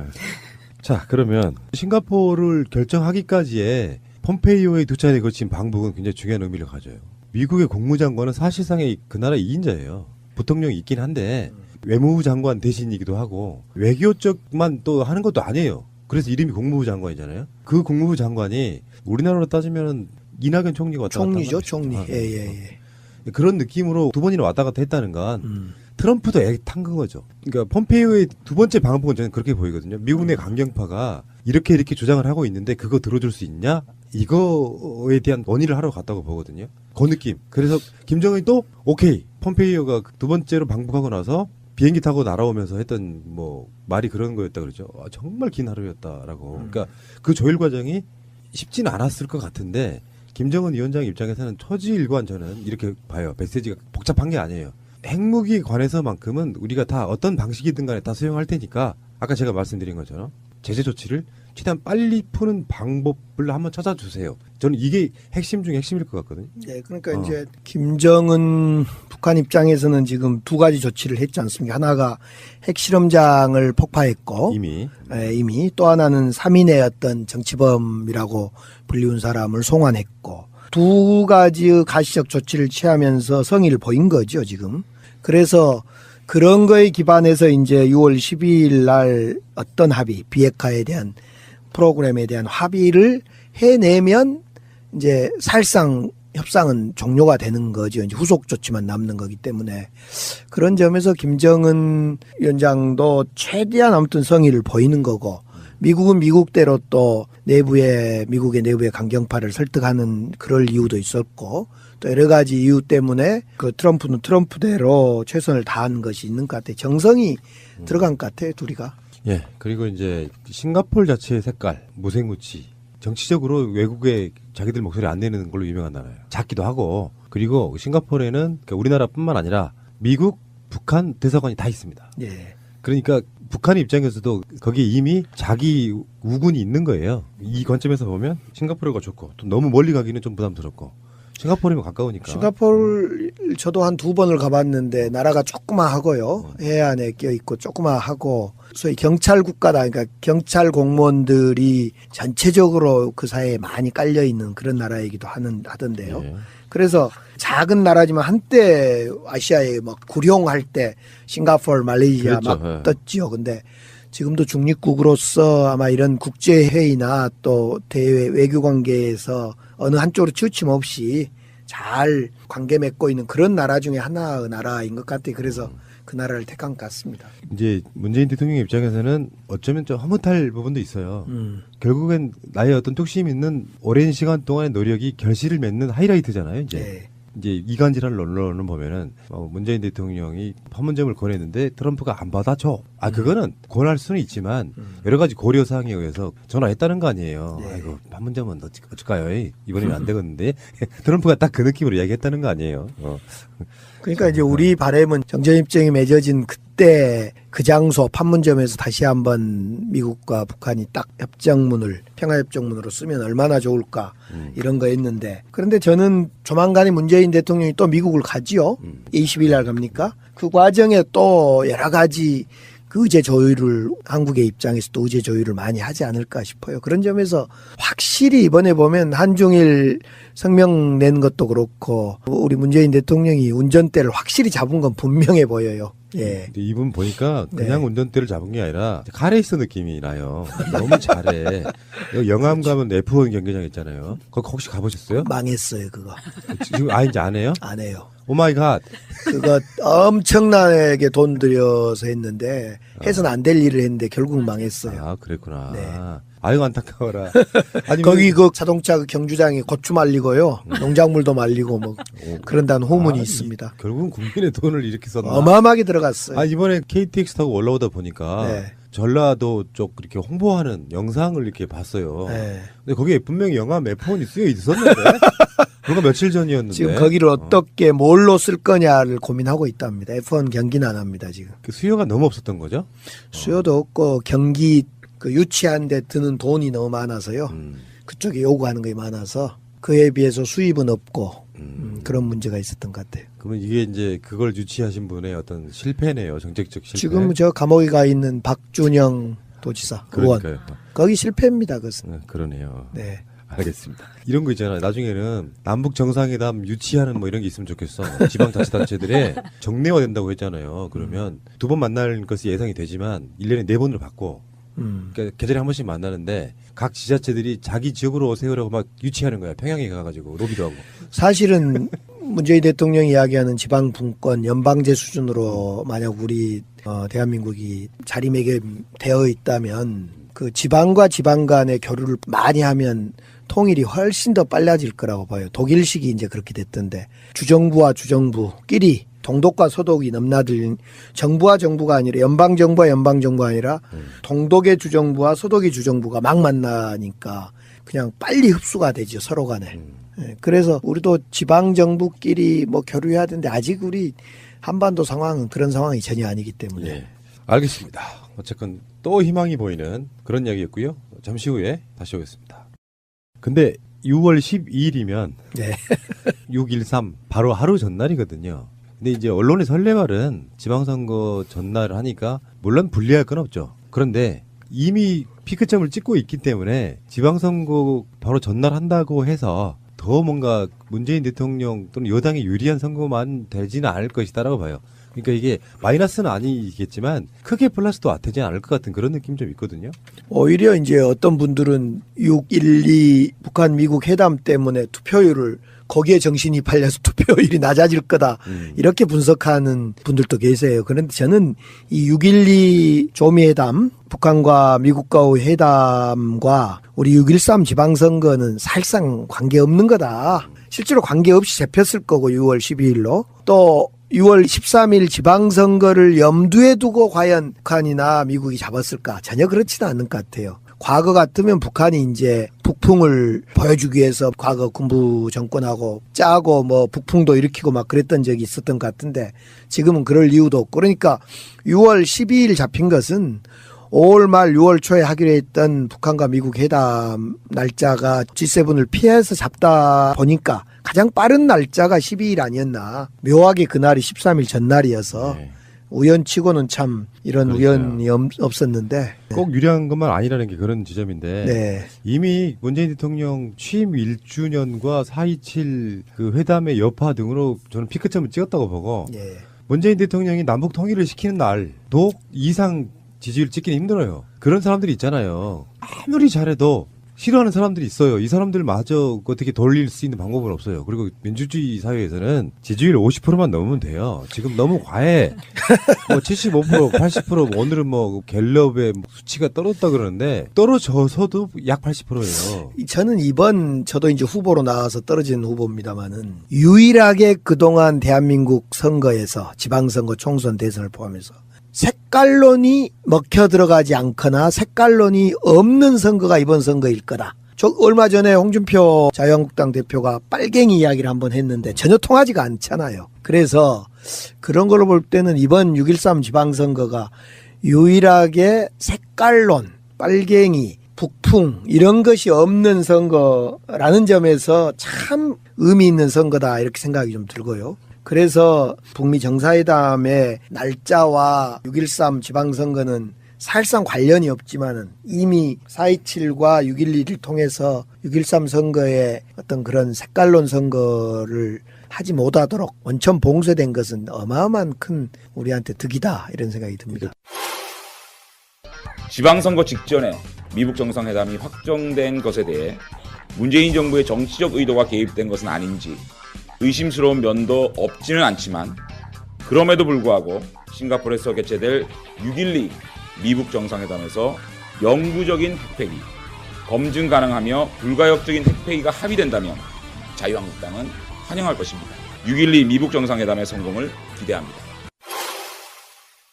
자 그러면 싱가포르를 결정하기까지의 폼페이오의 두 차례에 걸친 방북은 굉장히 중요한 의미를 가져요. 미국의 국무장관은 사실상의 그 나라 2인자예요. 부통령이 있긴 한데 외무부 장관 대신이기도 하고 외교 쪽만 또 하는 것도 아니에요. 그래서 이름이 국무부 장관이잖아요. 그 국무부 장관이 우리나라로 따지면 이낙연 총리가 왔다 갔다 총리죠, 한 총리. 거죠. 예. 그런 느낌으로 두 번이나 왔다 갔다 했다는 건 트럼프도 애 탄 거죠. 그러니까 폼페이오의 두 번째 방북은 저는 그렇게 보이거든요. 미국 내 강경파가 이렇게 주장을 하고 있는데 그거 들어줄 수 있냐? 이거에 대한 논의를 하러 갔다고 보거든요. 그 느낌. 그래서 김정은이 또 오케이. 폼페이오가 두 번째로 방북하고 나서 비행기 타고 날아오면서 했던 뭐 말이 그런 거였다 그러죠. 아, 정말 긴 하루였다라고. 그러니까 그 조율 과정이 쉽지는 않았을 것 같은데 김정은 위원장 입장에서는 초지일관 저는 이렇게 봐요. 메시지가 복잡한 게 아니에요. 핵무기에 관해서만큼은 우리가 다 어떤 방식이든 간에 다 수용할 테니까 아까 제가 말씀드린 것처럼 제재 조치를 최대한 빨리 푸는 방법을 한번 찾아주세요. 저는 이게 핵심 중에 핵심일 것 같거든요. 네, 그러니까 이제 김정은 북한 입장에서는 지금 두 가지 조치를 했지 않습니까? 하나가 핵실험장을 폭파했고 이미 또 하나는 3인의 어떤 정치범이라고 불리운 사람을 송환했고 두 가지 가시적 조치를 취하면서 성의를 보인 거죠, 지금. 그래서 그런 거에 기반해서 이제 6월 12일 날 어떤 합의, 비핵화에 대한 프로그램에 대한 합의를 해내면 이제 사실상 협상은 종료가 되는 거죠. 이제 후속 조치만 남는 거기 때문에 그런 점에서 김정은 위원장도 최대한 아무튼 성의를 보이는 거고 미국은 미국대로 또 미국의 내부의 강경파를 설득하는 그럴 이유도 있었고 또 여러 가지 이유 때문에 그 트럼프는 트럼프대로 최선을 다한 것이 있는 것 같아요. 정성이 들어간 것 같아요, 둘이가. 예. 그리고 이제 싱가포르 자체의 색깔, 무색무취. 정치적으로 외국에 자기들 목소리 안 내는 걸로 유명한 나라예요. 작기도 하고. 그리고 싱가포르에는 그러니까 우리나라뿐만 아니라 미국, 북한 대사관이 다 있습니다. 예. 그러니까 북한의 입장에서도 거기에 이미 자기 우군이 있는 거예요. 이 관점에서 보면 싱가포르가 좋고 또 너무 멀리 가기는 좀 부담스럽고 싱가포르면 가까우니까. 싱가포르 저도 한 2번을 가봤는데 나라가 조그마하고요. 해안에 껴있고 조그마하고 소위 경찰 국가다. 그러니까 경찰 공무원들이 전체적으로 그 사회에 많이 깔려있는 그런 나라이기도 하던데요. 네. 그래서 작은 나라지만 한때 아시아에 막 구룡할 때 싱가포르, 말레이시아 그렇죠. 막 떴지요. 근데 지금도 중립국으로서 아마 이런 국제회의나 또 대외 외교관계에서 어느 한쪽으로 치우침 없이 잘 관계 맺고 있는 그런 나라 중에 하나의 나라인 것 같아요. 그래서 그 나라를 택한 것 같습니다. 이제 문재인 대통령 입장에서는 어쩌면 좀 허무탈 부분도 있어요. 결국엔 나의 어떤 뚝심 있는 오랜 시간 동안의 노력이 결실을 맺는 하이라이트잖아요. 이제. 네. 이제 이간질한 언론은 보면은 문재인 대통령이 판문점을 권했는데 트럼프가 안 받아줘. 그거는 권할 수는 있지만 여러 가지 고려 사항에 의해서 전화했다는 거 아니에요. 네. 아이고 판문점은 어쩔까요? 이번에는 안 되겠는데 트럼프가 딱 그 느낌으로 이야기했다는 거 아니에요. 그러니까 이제 우리 바람은 정전협정이 맺어진 그때 그 장소 판문점에서 다시 한번 미국과 북한이 딱 평화협정문으로 쓰면 얼마나 좋을까 이런 거였는데 그런데 저는 조만간에 문재인 대통령이 또 미국을 가지요. 20일 날 갑니까? 그 과정에 또 여러 가지 그 의제 조율을 한국의 입장에서 또 의제 조율을 많이 하지 않을까 싶어요. 그런 점에서 확실히 이번에 보면 한중일 성명 낸 것도 그렇고 우리 문재인 대통령이 운전대를 확실히 잡은 건 분명해 보여요. 예. 근데 이분 보니까 그냥 네. 운전대를 잡은 게 아니라 카레이스 느낌이 나요. 너무 잘해. 영암 가면 F1 경기장 있잖아요. 거기 혹시 가보셨어요? 망했어요, 그거. 지금 이제 안 해요? 안 해요. 오 마이 갓. 그거 엄청나게 돈 들여서 했는데 해서는 안 될 일을 했는데 결국 망했어요. 그랬구나. 네. 아이고 안타까워라. 거기 그 자동차 그 경주장에 고추 말리고요. 농작물도 말리고 뭐 그런다는 후문이 있습니다. 결국은 국민의 돈을 이렇게 썼나? 어마어마하게 들어갔어요. 이번에 KTX 타고 올라오다 보니까 네. 전라도 쪽 이렇게 홍보하는 영상을 이렇게 봤어요. 네. 근데 거기에 분명히 영암 F1이 쓰여 있었는데 불과 며칠 전이었는데 지금 거기를 어떻게 뭘로 쓸 거냐를 고민하고 있답니다. F1 경기는 안 합니다 지금. 그 수요가 너무 없었던 거죠? 수요도 없고 경기 그 유치한 데 드는 돈이 너무 많아서요. 그쪽에 요구하는 게 많아서 그에 비해서 수입은 없고 그런 문제가 있었던 것 같아요. 그러면 이게 이제 그걸 유치하신 분의 어떤 실패네요. 정책적 실패. 지금 저 감옥에 가 있는 박준영 도지사 의원. 그러니까요. 거기 실패입니다. 그것은. 그러네요. 네. 알겠습니다. 이런 거 있잖아요. 나중에는 남북 정상회담 유치하는 뭐 이런 게 있으면 좋겠어. 지방자치단체들의 정례화된다고 했잖아요. 그러면 2번 만날 것이 예상이 되지만 1년에 4번을 받고 그러니까 계절에 한 번씩 만나는데 각 지자체들이 자기 지역으로 세우려고 막 유치하는 거야. 평양에 가가지고 로비도 하고. 사실은 문재인 대통령이 이야기하는 지방 분권 연방제 수준으로 만약 우리 대한민국이 자리매김되어 있다면 그 지방과 지방 간의 교류를 많이 하면 통일이 훨씬 더 빨라질 거라고 봐요. 독일식이 이제 그렇게 됐던데 주정부와 주정부끼리 동독과 서독이 넘나들 정부와 정부가 아니라 연방정부와 연방정부가 아니라 동독의 주정부와 서독의 주정부가 막 만나니까 그냥 빨리 흡수가 되죠. 서로 간에. 예, 그래서 우리도 지방정부끼리 뭐 교류해야 되는데 아직 우리 한반도 상황은 그런 상황이 전혀 아니기 때문에. 예. 알겠습니다. 어쨌건 또 희망이 보이는 그런 이야기였고요. 잠시 후에 다시 오겠습니다. 근데 6월 12일이면 네. 6.13 바로 하루 전날이거든요. 근데 이제 언론의 설레발은 지방선거 전날을 하니까 물론 불리할 건 없죠. 그런데 이미 피크점을 찍고 있기 때문에 지방선거 바로 전날 한다고 해서 더 뭔가 문재인 대통령 또는 여당에 유리한 선거만 되지는 않을 것이다라고 봐요. 그러니까 이게 마이너스는 아니겠지만 크게 플러스도 되지 않을 것 같은 그런 느낌이 좀 있거든요. 오히려 이제 어떤 분들은 6.12 북한 미국 회담 때문에 투표율을 거기에 정신이 팔려서 투표율이 낮아질 거다. 이렇게 분석하는 분들도 계세요. 그런데 저는 이 6.12 조미회담, 북한과 미국과의 회담과 우리 6.13 지방선거는 사실상 관계없는 거다. 실제로 관계없이 잡혔을 거고 6월 12일로 또 6월 13일 지방선거를 염두에 두고 과연 북한이나 미국이 잡았을까? 전혀 그렇지는 않는 것 같아요. 과거 같으면 북한이 이제 북풍을 보여주기 위해서 과거 군부 정권하고 짜고 뭐 북풍도 일으키고 막 그랬던 적이 있었던 것 같은데 지금은 그럴 이유도 없고 그러니까 6월 12일 잡힌 것은 5월 말 6월 초에 하기로 했던 북한과 미국 회담 날짜가 G7을 피해서 잡다 보니까 가장 빠른 날짜가 12일 아니었나. 묘하게 그날이 13일 전날이어서 우연치고는 참 이런 우연이 없었는데 꼭 유리한 것만 아니라는 게 그런 지점인데 네. 이미 문재인 대통령 취임 1주년과 4.27 그 회담의 여파 등으로 저는 피크점을 찍었다고 보고 예. 문재인 대통령이 남북 통일을 시키는 날도 이상 지지율 찍기는 힘들어요. 그런 사람들이 있잖아요. 아무리 잘해도 싫어하는 사람들이 있어요. 이 사람들마저 어떻게 돌릴 수 있는 방법은 없어요. 그리고 민주주의 사회에서는 지지율 50%만 넘으면 돼요. 지금 너무 과해. 뭐 75%, 80% 오늘은 뭐 갤럽의 수치가 떨어졌다 그러는데 떨어져서도 약 80%예요. 저는 저도 이제 후보로 나와서 떨어진 후보입니다만은 유일하게 그동안 대한민국 선거에서 지방선거, 총선, 대선을 포함해서 색깔론이 먹혀 들어가지 않거나 색깔론이 없는 선거가 이번 선거일 거다. 얼마 전에 홍준표 자유한국당 대표가 빨갱이 이야기를 한번 했는데 전혀 통하지가 않잖아요. 그래서 그런 걸로 볼 때는 이번 6.13 지방선거가 유일하게 색깔론, 빨갱이, 북풍 이런 것이 없는 선거라는 점에서 참 의미 있는 선거다 이렇게 생각이 좀 들고요. 그래서 북미 정상회담의 날짜와 6.13 지방선거는 사실상 관련이 없지만은 이미 4.27과 6.12를 통해서 6.13 선거의 어떤 그런 색깔론 선거를 하지 못하도록 원천 봉쇄된 것은 어마어마한 큰 우리한테 득이다 이런 생각이 듭니다. 지방선거 직전에 미북 정상회담이 확정된 것에 대해 문재인 정부의 정치적 의도가 개입된 것은 아닌지 의심스러운 면도 없지는 않지만 그럼에도 불구하고 싱가포르에서 개최될 6.12 미북 정상회담에서 영구적인 핵폐기, 검증 가능하며 불가역적인 핵폐기가 합의된다면 자유한국당은 환영할 것입니다. 6.12 미북 정상회담의 성공을 기대합니다.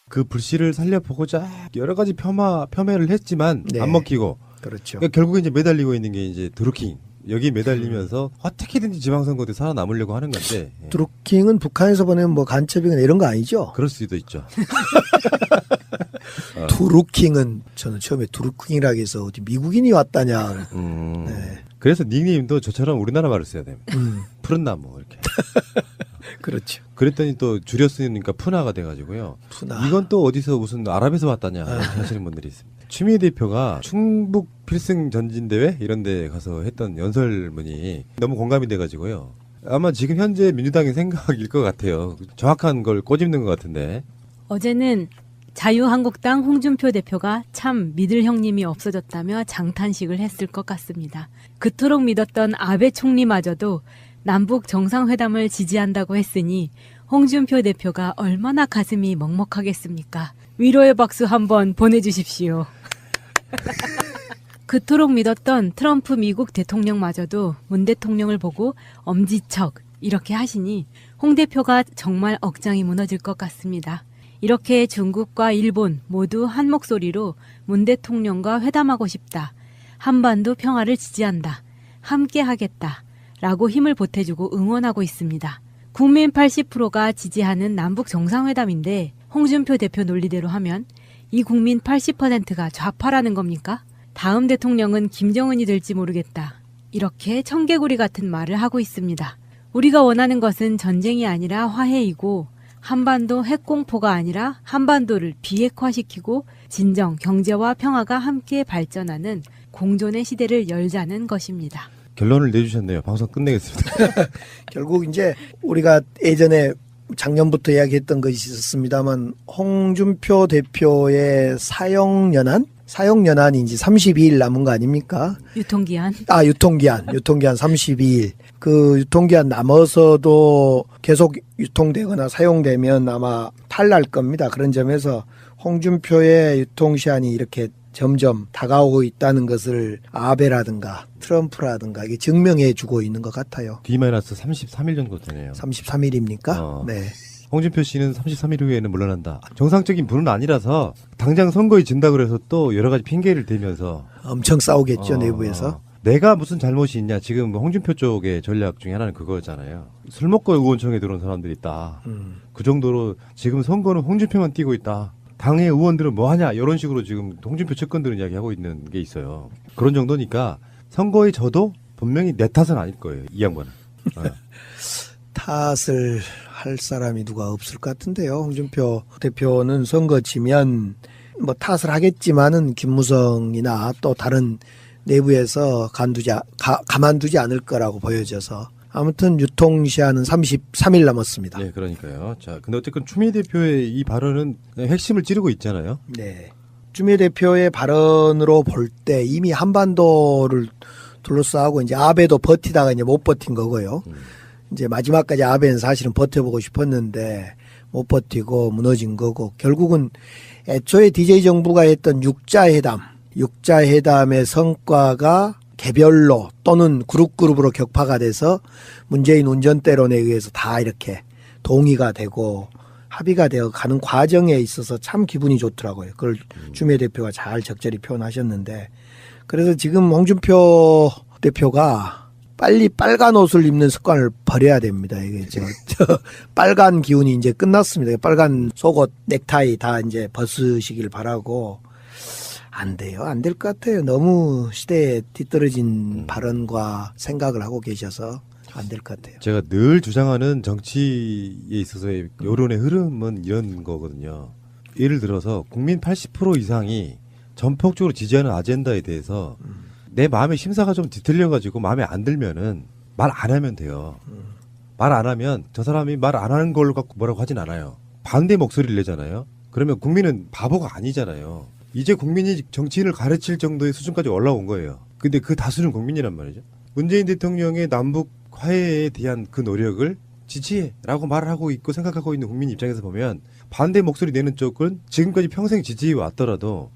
그 불씨를 살려보고자 여러 가지 폄훼를 했지만 네. 안 먹히고 그렇죠. 그러니까 결국에 이제 매달리고 있는 게 이제 드루킹. 여기 매달리면서 어떻게든지 지방선거 때 살아남으려고 하는 건데. 드루킹은 북한에서 보내면 뭐 간첩이거나 이런 거 아니죠? 그럴 수도 있죠. 드루킹은 저는 처음에 드루킹이라고 해서 어디 미국인이 왔다냐. 네. 그래서 닉네임도 저처럼 우리나라 말을 써야 됩니다. 푸른 나무 이렇게. 그렇죠. 그랬더니 또 줄여 쓰니까 푸나가 돼가지고요. 푸나. 이건 또 어디서 무슨 아랍에서 왔다냐 하시는 분들이 있습니다. 추미애 대표가 충북 필승 전진대회 이런 데 가서 했던 연설문이 너무 공감이 돼가지고요. 아마 지금 현재 민주당의 생각일 것 같아요. 정확한 걸 꼬집는 것 같은데. 어제는 자유한국당 홍준표 대표가 참 믿을 형님이 없어졌다며 장탄식을 했을 것 같습니다. 그토록 믿었던 아베 총리마저도 남북 정상회담을 지지한다고 했으니 홍준표 대표가 얼마나 가슴이 먹먹하겠습니까? 위로의 박수 한번 보내주십시오. 그토록 믿었던 트럼프 미국 대통령마저도 문 대통령을 보고 엄지척 이렇게 하시니 홍 대표가 정말 억장이 무너질 것 같습니다. 이렇게 중국과 일본 모두 한 목소리로 문 대통령과 회담하고 싶다. 한반도 평화를 지지한다. 함께 하겠다. 라고 힘을 보태주고 응원하고 있습니다. 국민 80%가 지지하는 남북 정상회담인데 홍준표 대표 논리대로 하면 이 국민 80%가 좌파라는 겁니까? 다음 대통령은 김정은이 될지 모르겠다. 이렇게 청개구리 같은 말을 하고 있습니다. 우리가 원하는 것은 전쟁이 아니라 화해이고 한반도 핵공포가 아니라 한반도를 비핵화시키고 진정 경제와 평화가 함께 발전하는 공존의 시대를 열자는 것입니다. 결론을 내주셨네요. 방송 끝내겠습니다. 결국 이제 우리가 예전에 작년부터 이야기했던 것이 있었습니다만 홍준표 대표의 사형연한 사용 연한이 이제 32일 남은 거 아닙니까? 유통기한. 유통기한 32일. 그 유통기한 남아서도 계속 유통되거나 사용되면 아마 탈날 겁니다. 그런 점에서 홍준표의 유통시한이 이렇게 점점 다가오고 있다는 것을 아베라든가 트럼프라든가 이게 증명해 주고 있는 것 같아요. D-33일 정도 되네요. 33일입니까? 네. 홍준표 씨는 33일 후에는 물러난다. 정상적인 분은 아니라서 당장 선거에 진다 그래서 또 여러 가지 핑계를 대면서 엄청 싸우겠죠, 내부에서. 내가 무슨 잘못이 있냐. 지금 홍준표 쪽의 전략 중에 하나는 그거잖아요. 술 먹고 의원청에 들어온 사람들이 있다. 그 정도로 지금 선거는 홍준표만 뛰고 있다. 당의 의원들은 뭐 하냐 이런 식으로 지금 홍준표 측근들은 이야기하고 있는 게 있어요. 그런 정도니까 선거에 져도 분명히 내 탓은 아닐 거예요. 이 양반은. 탓을 할 사람이 누가 없을 것 같은데요. 홍준표 대표는 선거 지면 뭐 탓을 하겠지만은 김무성이나 또 다른 내부에서 가만두지 않을 거라고 보여져서 아무튼 유통시한은 33일 남았습니다. 네, 그러니까요. 자, 근데 어쨌든 추미애 대표의 이 발언은 핵심을 찌르고 있잖아요. 네. 추미애 대표의 발언으로 볼 때 이미 한반도를 둘러싸고 이제 아베도 버티다가 이제 못 버틴 거고요. 이제 마지막까지 아베는 사실은 버텨보고 싶었는데 못 버티고 무너진 거고 결국은 애초에 DJ 정부가 했던 육자회담의 성과가 개별로 또는 그룹으로 격파가 돼서 문재인 운전대론에 의해서 다 이렇게 동의가 되고 합의가 되어 가는 과정에 있어서 참 기분이 좋더라고요. 그걸 추미애 대표가 잘 적절히 표현하셨는데 그래서 지금 홍준표 대표가 빨리 빨간 옷을 입는 습관을 버려야 됩니다. 이게 빨간 기운이 이제 끝났습니다. 빨간 속옷, 넥타이 다 이제 벗으시길 바라고 안 돼요. 안 될 것 같아요. 너무 시대에 뒤떨어진 발언과 생각을 하고 계셔서 안 될 것 같아요. 제가 늘 주장하는 정치에 있어서의 여론의 흐름은 이런 거거든요. 예를 들어서 국민 80% 이상이 전폭적으로 지지하는 아젠다에 대해서 내 마음의 심사가 좀 뒤틀려가지고 마음에 안 들면은 말 안 하면 돼요. 말 안 하면 저 사람이 말 안 하는 걸로 갖고 뭐라고 하진 않아요. 반대 목소리를 내잖아요. 그러면 국민은 바보가 아니잖아요. 이제 국민이 정치인을 가르칠 정도의 수준까지 올라온 거예요. 근데 그 다수는 국민이란 말이죠. 문재인 대통령의 남북 화해에 대한 그 노력을 지지해라고 말하고 있고 생각하고 있는 국민 입장에서 보면 반대 목소리 내는 쪽은 지금까지 평생 지지해 왔더라도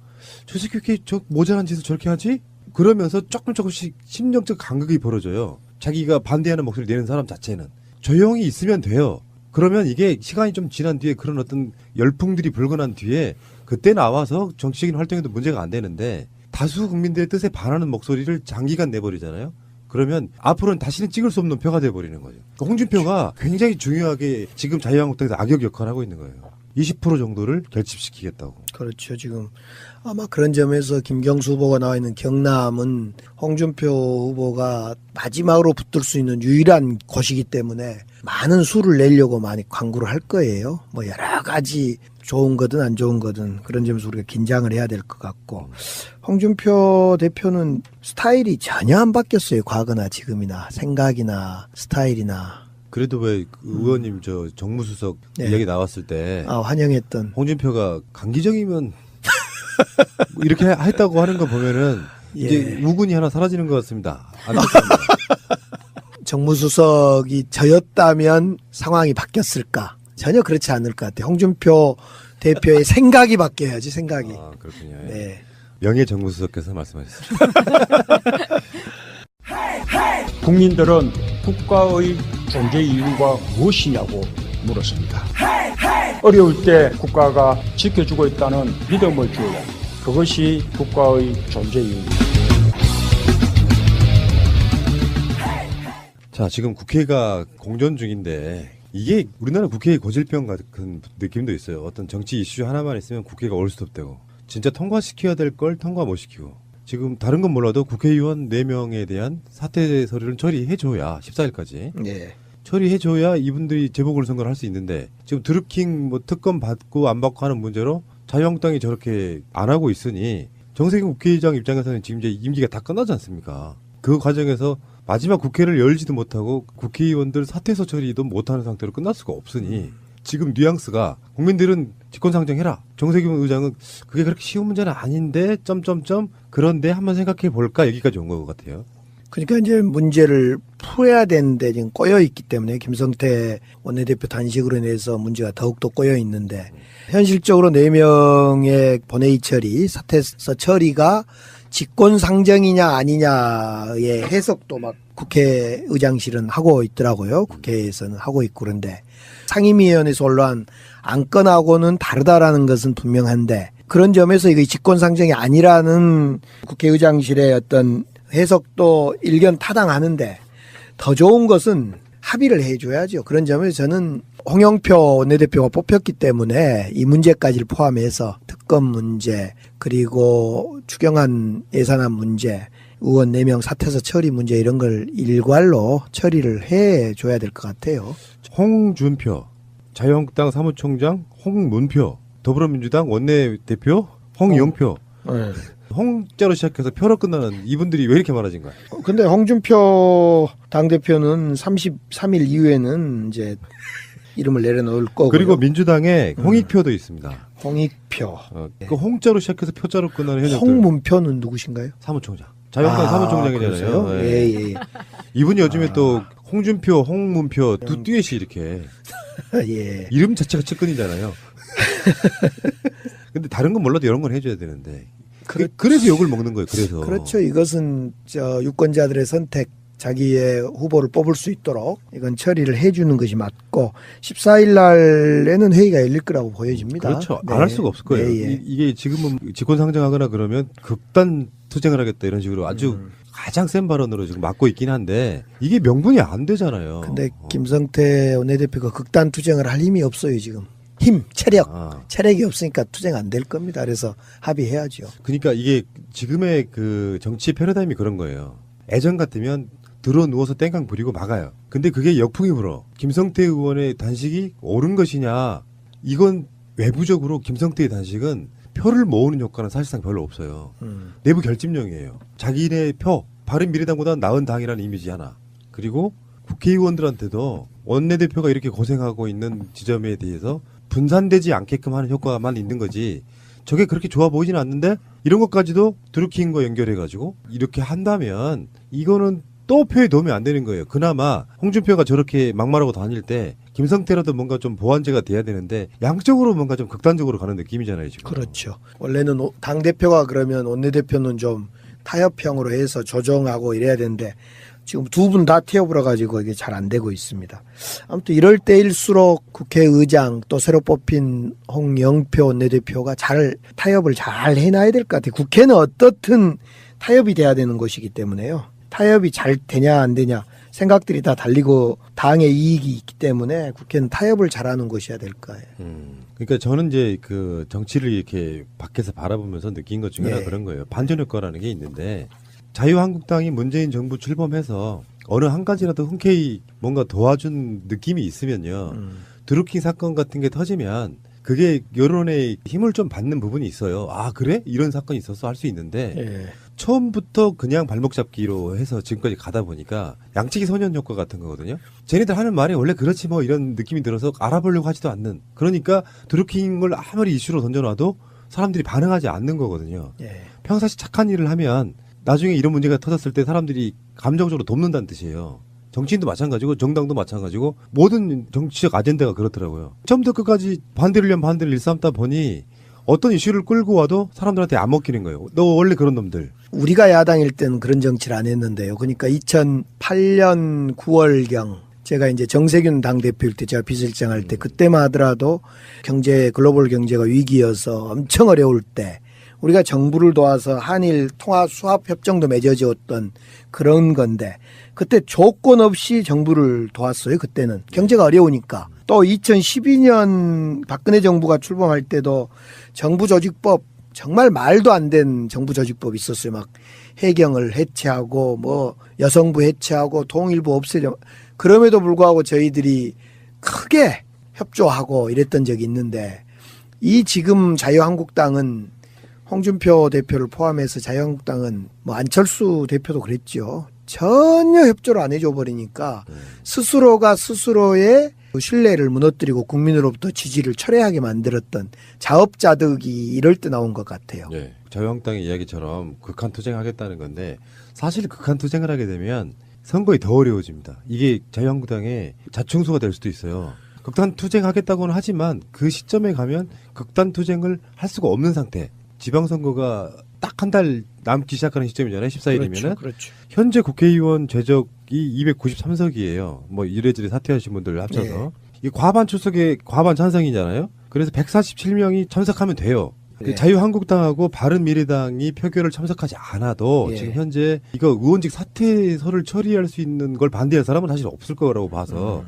저 새끼 이렇게 저 모자란 짓을 저렇게 하지? 그러면서 조금씩 심정적 간극이 벌어져요. 자기가 반대하는 목소리 내는 사람 자체는. 조용히 있으면 돼요. 그러면 이게 시간이 좀 지난 뒤에 그런 어떤 열풍들이 불거난 뒤에 그때 나와서 정치적인 활동에도 문제가 안 되는데 다수 국민들의 뜻에 반하는 목소리를 장기간 내버리잖아요. 그러면 앞으로는 다시는 찍을 수 없는 표가 돼버리는 거죠. 홍준표가 굉장히 중요하게 지금 자유한국당에서 악역 역할을 하고 있는 거예요. 20% 정도를 결집시키겠다고. 그렇죠. 지금 아마 그런 점에서 김경수 후보가 나와 있는 경남은 홍준표 후보가 마지막으로 붙을 수 있는 유일한 곳이기 때문에 많은 수를 내려고 많이 광고를 할 거예요. 뭐 여러 가지 좋은 거든 안 좋은 거든 그런 점에서 우리가 긴장을 해야 될 것 같고 홍준표 대표는 스타일이 전혀 안 바뀌었어요. 과거나 지금이나 생각이나 스타일이나. 그래도 왜 의원님 저 정무수석 네. 이야기 나왔을 때 환영했던 홍준표가 강기정이면 이렇게 했다고 하는 거 보면은 이제 우군이 하나 사라지는 것 같습니다. 안타깝습니다. 정무수석이 저였다면 상황이 바뀌었을까? 전혀 그렇지 않을 것 같아요. 홍준표 대표의 생각이 바뀌어야지 생각이. 아, 그렇군요. 네. 명예 정무수석께서 말씀하셨습니다. 국민들은 국가의 존재 이유가 무엇이냐고 물었습니다. 어려울 때 국가가 지켜주고 있다는 믿음을 주어야 그것이 국가의 존재 이유입니다. 자, 지금 국회가 공전 중인데 이게 우리나라 국회의 고질병 같은 느낌도 있어요. 어떤 정치 이슈 하나만 있으면 국회가 올스톱되고 진짜 통과시켜야 될 걸 통과 못 시키고 지금 다른 건 몰라도 국회의원 4명에 대한 사퇴 서류를 처리해줘야 14일까지 네. 처리해줘야 이분들이 재보궐선거를 할 수 있는데 지금 드루킹 뭐 특검 받고 안 받고 하는 문제로 자유한국당이 저렇게 안 하고 있으니 정세균 국회의장 입장에서는 지금 이제 임기가 다 끝나지 않습니까? 그 과정에서 마지막 국회를 열지도 못하고 국회의원들 사퇴서 처리도 못하는 상태로 끝날 수가 없으니 지금 뉘앙스가 국민들은 직권상정해라. 정세균 의장은 그게 그렇게 쉬운 문제는 아닌데 점점점 그런데 한번 생각해 볼까 여기까지 온 것 같아요. 그러니까 이제 문제를 풀어야 되는데 지금 꼬여 있기 때문에 김성태 원내대표 단식으로 인해서 문제가 더욱더 꼬여 있는데 현실적으로 4명의 본회의 처리, 사퇴서 처리가 직권상정이냐 아니냐의 해석도 막 국회의장실은 하고 있더라고요. 국회에서는 하고 있고 그런데 상임위원회에서 올라온 안건하고는 다르다라는 것은 분명한데 그런 점에서 이거 직권상정이 아니라는 국회의장실의 어떤 해석도 일견 타당하는데 더 좋은 것은 합의를 해줘야죠. 그런 점에서 저는 홍영표 원내대표가 뽑혔기 때문에 이 문제까지를 포함해서 특검 문제 그리고 추경안 예산안 문제 의원 4명 사퇴서 처리 문제 이런 걸 일괄로 처리를 해줘야 될 것 같아요. 홍준표 자유한국당 사무총장 홍문표 더불어민주당 원내대표 홍영표 네. 홍자로 시작해서 표로 끝나는 이분들이 왜 이렇게 많아진 거야? 근데 홍준표 당대표는 33일 이후에는 이제 이름을 내려놓을 거고 그리고 민주당에 홍익표도 있습니다. 홍익표. 그 홍자로 시작해서 표자로 끝나는 현역들. 홍문표는 누구신가요? 사무총장. 자유한국당 사무총장이잖아요. 예. 이분이 요즘에 또 홍준표, 홍문표 두 듀엣이 이렇게 예. 이름 자체가 측근이잖아요. 근데 다른 건 몰라도 이런 건 해줘야 되는데. 그래서 욕을 먹는 거예요. 그래서. 그렇죠. 이것은 유권자들의 선택, 자기의 후보를 뽑을 수 있도록 이건 처리를 해주는 것이 맞고 14일 날에는 회의가 열릴 거라고 보여집니다. 그렇죠. 네. 안 할 수가 없을 거예요. 네, 이게 지금은 직권상정하거나 그러면 극단 투쟁을 하겠다 이런 식으로 아주 가장 센 발언으로 지금 막고 있긴 한데 이게 명분이 안 되잖아요. 근데 김성태 원내대표가 극단 투쟁을 할 힘이 없어요 지금. 체력이 없으니까 투쟁 안 될 겁니다. 그래서 합의해야죠. 그러니까 이게 지금의 그 정치 패러다임이 그런 거예요. 예전 같으면 들어 누워서 땡깡 부리고 막아요. 근데 그게 역풍이 불어. 김성태 의원의 단식이 옳은 것이냐. 이건 외부적으로 김성태의 단식은 표를 모으는 효과는 사실상 별로 없어요. 내부 결집용이에요. 자기네 표, 바른미래당보다 나은 당이라는 이미지 하나. 그리고 국회의원들한테도 원내대표가 이렇게 고생하고 있는 지점에 대해서 분산되지 않게끔 하는 효과만 있는 거지. 저게 그렇게 좋아 보이지는 않는데 이런 것까지도 드루킹과 연결해가지고 이렇게 한다면 이거는 또 표에 도움이 안 되는 거예요. 그나마 홍준표가 저렇게 막말하고 다닐 때 김성태라도 뭔가 좀 보완제가 돼야 되는데 양쪽으로 뭔가 좀 극단적으로 가는 느낌이잖아요. 지금. 그렇죠. 원래는 당대표가 그러면 원내대표는 좀 타협형으로 해서 조정하고 이래야 되는데 지금 두 분 다 태워버려 가지고 이게 잘 안 되고 있습니다. 아무튼 이럴 때일수록 국회의장 또 새로 뽑힌 홍영표 원내대표가 타협을 잘 해놔야 될 것 같아요. 국회는 어떻든 타협이 돼야 되는 것이기 때문에요. 타협이 잘 되냐 안 되냐 생각들이 다 달리고 당의 이익이 있기 때문에 국회는 타협을 잘하는 것이어야 될 거예요. 그러니까 저는 이제 그 정치를 이렇게 밖에서 바라보면서 느낀 것 중에 하나 그런 거예요. 반전 효과라는 게 있는데 자유한국당이 문재인 정부 출범해서 어느 한 가지라도 흔쾌히 뭔가 도와준 느낌이 있으면요. 드루킹 사건 같은 게 터지면 그게 여론의 힘을 좀 받는 부분이 있어요. 아 그래? 이런 사건이 있었어 할 수 있는데 처음부터 그냥 발목 잡기로 해서 지금까지 가다 보니까 양치기 소년 효과 같은 거거든요. 쟤네들 하는 말이 원래 그렇지 뭐 이런 느낌이 들어서 알아보려고 하지도 않는. 그러니까 드루킹을 아무리 이슈로 던져놔도 사람들이 반응하지 않는 거거든요. 평상시 착한 일을 하면 나중에 이런 문제가 터졌을 때 사람들이 감정적으로 돕는다는 뜻이에요. 정치인도 마찬가지고 정당도 마찬가지고 모든 정치적 아젠다가 그렇더라고요. 처음부터 끝까지 반대를 위한 반대를 일삼다 보니 어떤 이슈를 끌고 와도 사람들한테 안 먹히는 거예요. 너 원래 그런 놈들. 우리가 야당일 때는 그런 정치를 안 했는데요. 그러니까 2008년 9월경 제가 이제 정세균 당대표일 때 제가 비서실장 할 때 그때만 하더라도 글로벌 경제가 위기여서 엄청 어려울 때 우리가 정부를 도와서 한일 통화 수합 협정도 맺어졌던 그런 건데 그때 조건 없이 정부를 도왔어요. 그때는 경제가 어려우니까. 또 2012년 박근혜 정부가 출범할 때도 정부조직법 정말 말도 안 된 정부조직법이 있었어요. 막 해경을 해체하고 뭐 여성부 해체하고 통일부 없애려. 그럼에도 불구하고 저희들이 크게 협조하고 이랬던 적이 있는데 이 지금 자유한국당은 홍준표 대표를 포함해서 자유한국당은 뭐 안철수 대표도 그랬죠. 전혀 협조를 안 해줘 버리니까 스스로가 스스로의 신뢰를 무너뜨리고 국민으로부터 지지를 철회하게 만들었던 자업자득이 이럴 때 나온 것 같아요. 네. 자유한국당의 이야기처럼 극한 투쟁하겠다는 건데 사실 극한 투쟁을 하게 되면 선거에 더 어려워집니다. 이게 자유한국당의 자충수가 될 수도 있어요. 극단 투쟁하겠다고는 하지만 그 시점에 가면 극단 투쟁을 할 수가 없는 상태. 지방선거가 딱 한 달 남기 시작하는 시점이잖아요. 14일이면은. 그렇죠. 현재 국회의원 제적이 293석이에요. 뭐 이래저래 사퇴하신 분들 합쳐서. 네. 이 과반 출석에 과반 찬성이잖아요. 그래서 147명이 참석하면 돼요. 네. 자유한국당하고 바른미래당이 표결을 참석하지 않아도 예. 지금 현재 이거 의원직 사퇴서를 처리할 수 있는 걸 반대할 사람은 사실 없을 거라고 봐서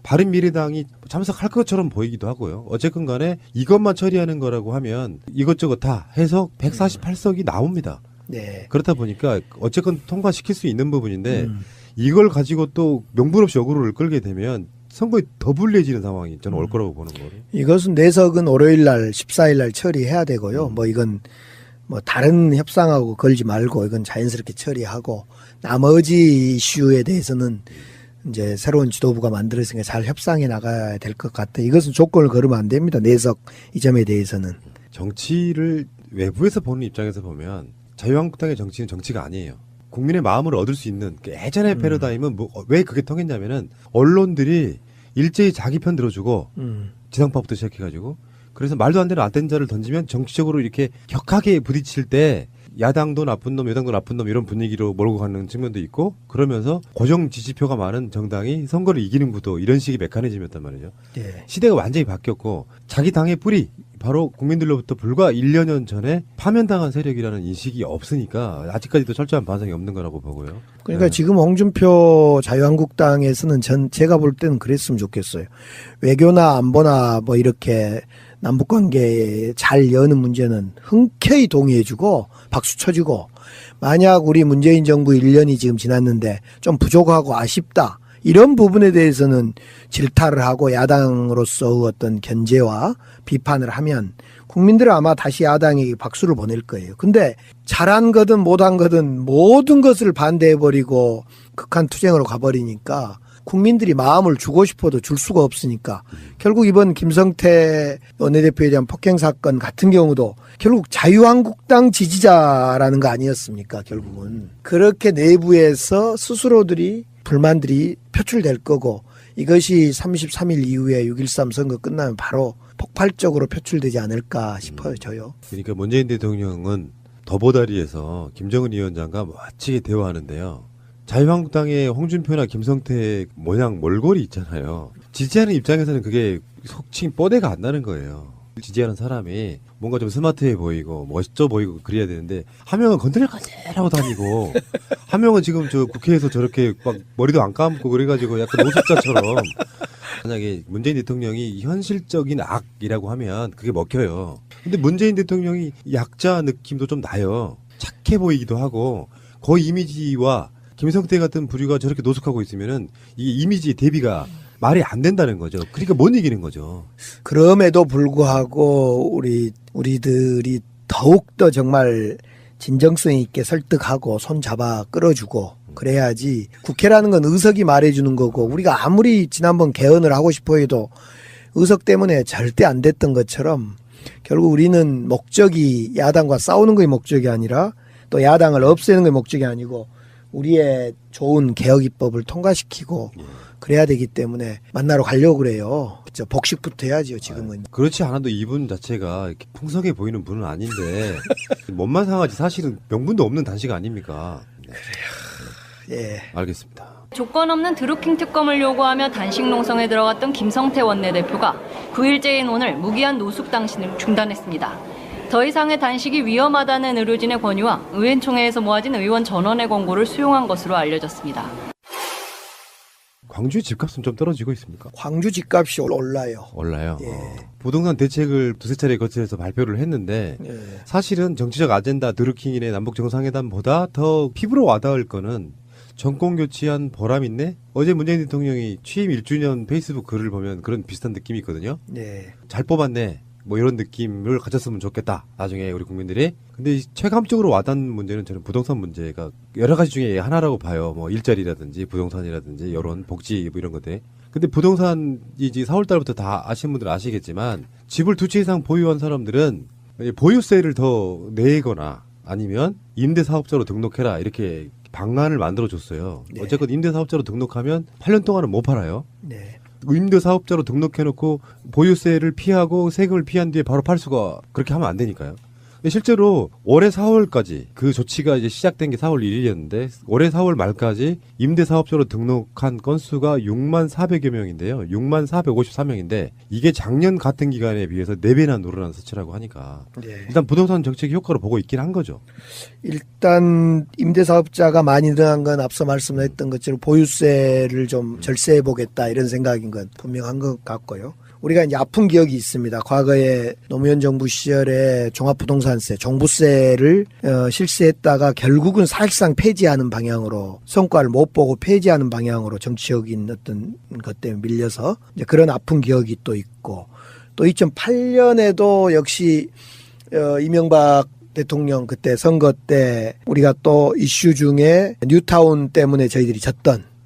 바른미래당이 참석할 것처럼 보이기도 하고요. 어쨌건 간에 이것만 처리하는 거라고 하면 이것저것 다 해서 148석이 나옵니다. 네. 그렇다 보니까 어쨌건 통과시킬 수 있는 부분인데 이걸 가지고 또 명분 없이 어그로를 끌게 되면 선거에 더 불리해지는 상황이 저는 올 거라고 보는 거예요. 이것은 내석은 월요일 날 14일 날 처리해야 되고요. 뭐 이건 뭐 다른 협상하고 걸지 말고 이건 자연스럽게 처리하고 나머지 이슈에 대해서는 이제 새로운 지도부가 만들어지니까 잘 협상해 나가야 될 것 같아요. 이것은 조건을 걸으면 안 됩니다. 내석 이 점에 대해서는. 정치를 외부에서 보는 입장에서 보면 자유한국당의 정치는 정치가 아니에요. 국민의 마음을 얻을 수 있는 그 예전의 패러다임은 뭐, 왜 그게 통했냐면은 언론들이 일제히 자기 편 들어주고 지상파부터 시작해가지고 그래서 말도 안 되는 아젠다를 던지면 정치적으로 이렇게 격하게 부딪힐 때 야당도 나쁜 놈, 여당도 나쁜 놈 이런 분위기로 몰고 가는 측면도 있고 그러면서 고정 지지표가 많은 정당이 선거를 이기는 구도 이런 식의 메커니즘이었단 말이죠. 네. 시대가 완전히 바뀌었고 자기 당의 뿌리 바로 국민들로부터 불과 1년 전에 파면당한 세력이라는 인식이 없으니까 아직까지도 철저한 반성이 없는 거라고 보고요. 그러니까 지금 홍준표 자유한국당에서는 제가 볼 때는 그랬으면 좋겠어요. 외교나 안보나 뭐 이렇게 남북관계에 잘 여는 문제는 흔쾌히 동의해주고 박수 쳐주고 만약 우리 문재인 정부 1년이 지금 지났는데 좀 부족하고 아쉽다. 이런 부분에 대해서는 질타를 하고 야당으로서 어떤 견제와 비판을 하면 국민들은 아마 다시 야당에 박수를 보낼 거예요. 근데 잘한 거든 못한 거든 모든 것을 반대해버리고 극한 투쟁으로 가버리니까 국민들이 마음을 주고 싶어도 줄 수가 없으니까 결국 이번 김성태 원내대표에 대한 폭행 사건 같은 경우도 결국 자유한국당 지지자라는 거 아니었습니까? 결국은 그렇게 내부에서 스스로들이 불만들이 표출될 거고 이것이 33일 이후에 6.13 선거 끝나면 바로 폭발적으로 표출되지 않을까 싶어요. 저요. 그러니까 문재인 대통령은 더보다리에서 김정은 위원장과 멋지게 대화하는데요. 자유한국당의 홍준표나 김성태 모양 몰골이 있잖아요. 지지하는 입장에서는 그게 속칭 뽀대가 안 나는 거예요. 지지하는 사람이 뭔가 좀 스마트해 보이고 멋져 보이고 그래야 되는데 한 명은 건드려가지라고 다니고 한 명은 지금 저 국회에서 저렇게 막 머리도 안 감고 그래가지고 약간 노숙자처럼 만약에 문재인 대통령이 현실적인 악이라고 하면 그게 먹혀요. 근데 문재인 대통령이 약자 느낌도 좀 나요. 착해 보이기도 하고 그 이미지와 김성태 같은 부류가 저렇게 노숙하고 있으면은 이 이미지 대비가 말이 안 된다는 거죠. 그러니까 못 이기는 거죠. 그럼에도 불구하고 우리들이 더욱더 정말 진정성 있게 설득하고 손 잡아 끌어주고 그래야지 국회라는 건 의석이 말해주는 거고 우리가 아무리 지난번 개헌을 하고 싶어 해도 의석 때문에 절대 안 됐던 것처럼 결국 우리는 목적이 야당과 싸우는 게 목적이 아니라 또 야당을 없애는 게 목적이 아니고 우리의 좋은 개혁 입법을 통과시키고 그래야 되기 때문에 만나러 가려고 그래요. 복식부터 해야죠, 지금은. 그렇지 않아도 이분 자체가 이렇게 풍성해 보이는 분은 아닌데 몸만 상하지 사실은 명분도 없는 단식 아닙니까? 네. 예. 알겠습니다. 조건 없는 드루킹 특검을 요구하며 단식 농성에 들어갔던 김성태 원내대표가 9일째인 오늘 무기한 노숙 당신을 중단했습니다. 더 이상의 단식이 위험하다는 의료진의 권유와 의원총회에서 모아진 의원 전원의 권고를 수용한 것으로 알려졌습니다. 광주 집값은 좀 떨어지고 있습니까? 광주 집값이 올라요. 올라요. 예. 부동산 대책을 두세 차례 거쳐서 발표를 했는데 예. 사실은 정치적 아젠다 드루킹이네 남북 정상회담보다 더 피부로 와닿을 거는 정권 교체한 보람 있네? 어제 문재인 대통령이 취임 1주년 페이스북 글을 보면 그런 비슷한 느낌이 있거든요. 네. 잘 뽑았네. 뭐 이런 느낌을 가졌으면 좋겠다. 나중에 우리 국민들이. 근데 체감적으로 와닿는 문제는 저는 부동산 문제가 여러 가지 중에 하나라고 봐요. 뭐 일자리라든지 부동산이라든지 여론, 복지 뭐 이런 것들. 근데 부동산이 이제 4월 달부터 다 아시는 분들 아시겠지만 집을 2채 이상 보유한 사람들은 보유세를 더 내거나 아니면 임대사업자로 등록해라 이렇게 방안을 만들어줬어요. 네. 어쨌건 임대사업자로 등록하면 8년 동안은 못 팔아요. 네. 임대사업자로 등록해놓고 보유세를 피하고 세금을 피한 뒤에 바로 팔 수가 그렇게 하면 안 되니까요. 근데 실제로 올해 4월까지 그 조치가 이제 시작된 게 4월 1일이었는데 올해 4월 말까지 임대사업자로 등록한 건수가 6만 400여 명인데요. 6만 454명인데 이게 작년 같은 기간에 비해서 4배나 늘어난 수치라고 하니까 네. 일단 부동산 정책이 효과를 보고 있긴 한 거죠. 일단 임대사업자가 많이 늘어난 건 앞서 말씀했던 것처럼 보유세를 좀 절세해 보겠다 이런 생각인 건 분명한 것 같고요. 우리가 이제 아픈 기억이 있습니다. 과거에 노무현 정부 시절에 종합부동산세, 종부세를 실시했다가 결국은 사실상 폐지하는 방향으로 성과를 못 보고 폐지하는 방향으로 정치적인 어떤 것 때문에 밀려서 이제 그런 아픈 기억이 또 있고 또 2008년에도 역시 이명박 대통령 그때 선거 때 우리가 또 이슈 중에 뉴타운 때문에 저희들이 졌던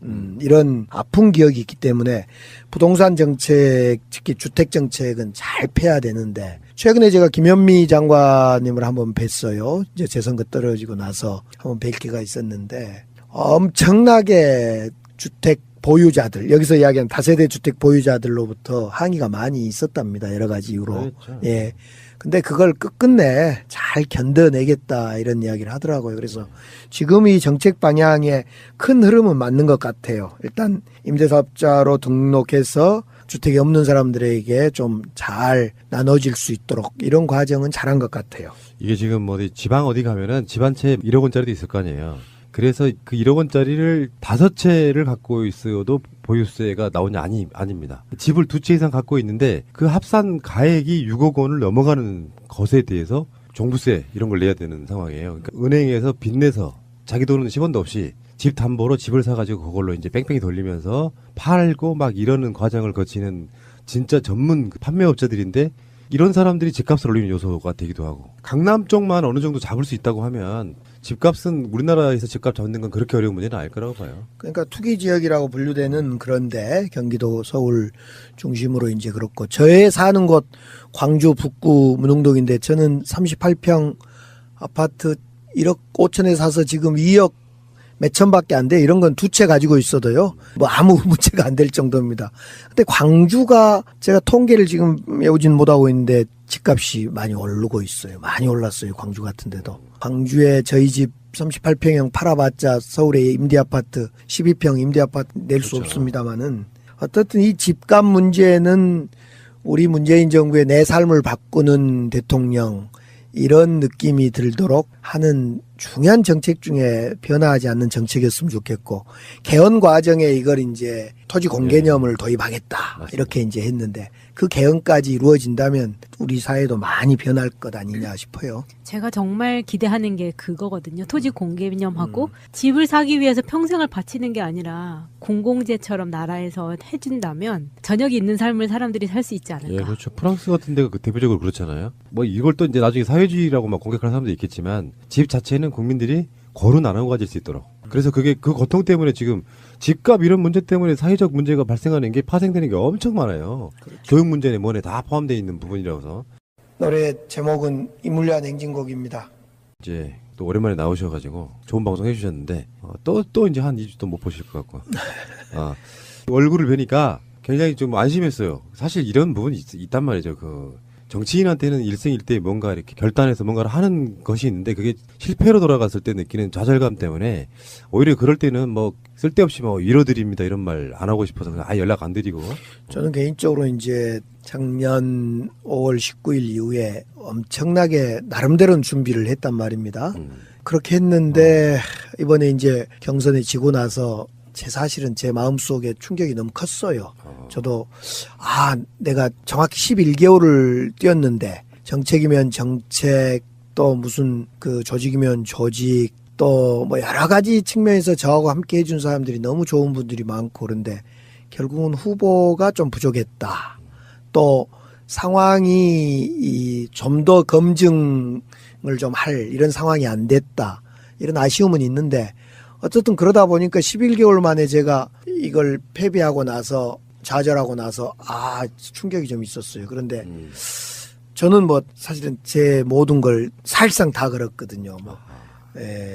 이런 아픈 기억이 있기 때문에 부동산 정책, 특히 주택 정책은 잘 펴야 되는데 최근에 제가 김현미 장관님을 한번 뵀어요. 이제 재선거 떨어지고 나서 한번 뵐 기회가 있었는데 엄청나게 주택 보유자들, 여기서 이야기하는 다세대 주택 보유자들로부터 항의가 많이 있었답니다. 여러 가지 이유로. 그렇죠. 예. 근데 그걸 끝끝내 잘 견뎌내겠다 이런 이야기를 하더라고요. 그래서 지금 이 정책 방향의 큰 흐름은 맞는 것 같아요. 일단 임대사업자로 등록해서 주택이 없는 사람들에게 좀 잘 나눠질 수 있도록 이런 과정은 잘한 것 같아요. 이게 지금 뭐 지방 어디 가면은 집 한 채 1억 원짜리도 있을 거 아니에요. 그래서 그 1억 원짜리를 5채를 갖고 있어도 보유세가 나오냐 아닙니다. 집을 2채 이상 갖고 있는데 그 합산 가액이 6억 원을 넘어가는 것에 대해서 종부세 이런 걸 내야 되는 상황이에요. 그러니까 은행에서 빚내서 자기 돈은 10원도 없이 집 담보로 집을 사가지고 그걸로 이제 뺑뺑이 돌리면서 팔고 막 이러는 과정을 거치는 진짜 전문 판매업자들인데 이런 사람들이 집값을 올리는 요소가 되기도 하고 강남 쪽만 어느 정도 잡을 수 있다고 하면 집값은 우리나라에서 집값 잡는 건 그렇게 어려운 문제는 아닐 거라고 봐요. 그러니까 투기 지역이라고 분류되는 그런데 경기도 서울 중심으로 이제 그렇고 저의 사는 곳 광주 북구 문흥동인데 저는 38평 아파트 1억 5천에 사서 지금 2억 몇천밖에 안 돼. 이런 건 2채 가지고 있어도요. 뭐 아무 문제가 안 될 정도입니다. 근데 광주가 제가 통계를 지금 외우진 못하고 있는데 집값이 많이 오르고 있어요. 많이 올랐어요. 광주 같은 데도. 광주에 저희 집 38평형 팔아봤자 서울의 임대아파트 12평 임대아파트 낼 수 없습니다만은 어떻든 이 집값 문제는 우리 문재인 정부의 내 삶을 바꾸는 대통령 이런 느낌이 들도록 하는 중요한 정책 중에 변화하지 않는 정책이었으면 좋겠고 개헌 과정에 이걸 이제 토지 공개념을 도입하겠다 맞습니다. 이렇게 이제 했는데 그 개헌까지 이루어진다면 우리 사회도 많이 변할 것 아니냐 싶어요. 제가 정말 기대하는 게 그거거든요. 토지 공개념하고 집을 사기 위해서 평생을 바치는 게 아니라 공공재처럼 나라에서 해준다면 저녁이 있는 삶을 사람들이 살 수 있지 않을까. 예, 그렇죠. 프랑스 같은 데가 대표적으로 그렇잖아요. 뭐 이걸 또 이제 나중에 사회주의라고 막 공격하는 사람도 있겠지만 집 자체는 국민들이 고루 나눠 가질 수 있도록. 그래서 그게 그 고통 때문에 지금 집값 이런 문제 때문에 사회적 문제가 발생하는 게 파생되는 게 엄청 많아요. 그렇죠. 교육 문제에 뭐네 다 포함되어 있는 부분이라서. 노래 제목은 이물리한 행진곡입니다. 이제 또 오랜만에 나오셔가지고 좋은 방송 해주셨는데 또 이제 한 2주 또 못 보실 것 같고 얼굴을 뵈니까 굉장히 좀 안심했어요. 사실 이런 부분이 있단 말이죠. 그 정치인한테는 일생일대에 뭔가 이렇게 결단해서 뭔가를 하는 것이 있는데 그게 실패로 돌아갔을 때 느끼는 좌절감 때문에 오히려 그럴 때는 뭐 쓸데없이 뭐 위로드립니다 이런 말 안 하고 싶어서 그냥 아예 연락 안 드리고. 저는 개인적으로 이제 작년 5월 19일 이후에 엄청나게 나름대로는 준비를 했단 말입니다. 그렇게 했는데 이번에 이제 경선에 지고 나서 사실은 제 마음속에 충격이 너무 컸어요. 저도 내가 정확히 11개월을 뛰었는데 정책이면 정책 또 무슨 그 조직이면 조직 또 뭐 여러 가지 측면에서 저하고 함께 해준 사람들이 너무 좋은 분들이 많고 그런데 결국은 후보가 좀 부족했다. 또 상황이 좀 더 검증을 좀 할 이런 상황이 안 됐다. 이런 아쉬움은 있는데 어쨌든 그러다 보니까 11개월 만에 제가 이걸 패배하고 나서 좌절하고 나서 충격이 좀 있었어요. 그런데 저는 뭐 사실은 제 모든 걸 사실상 다 걸었거든요. 뭐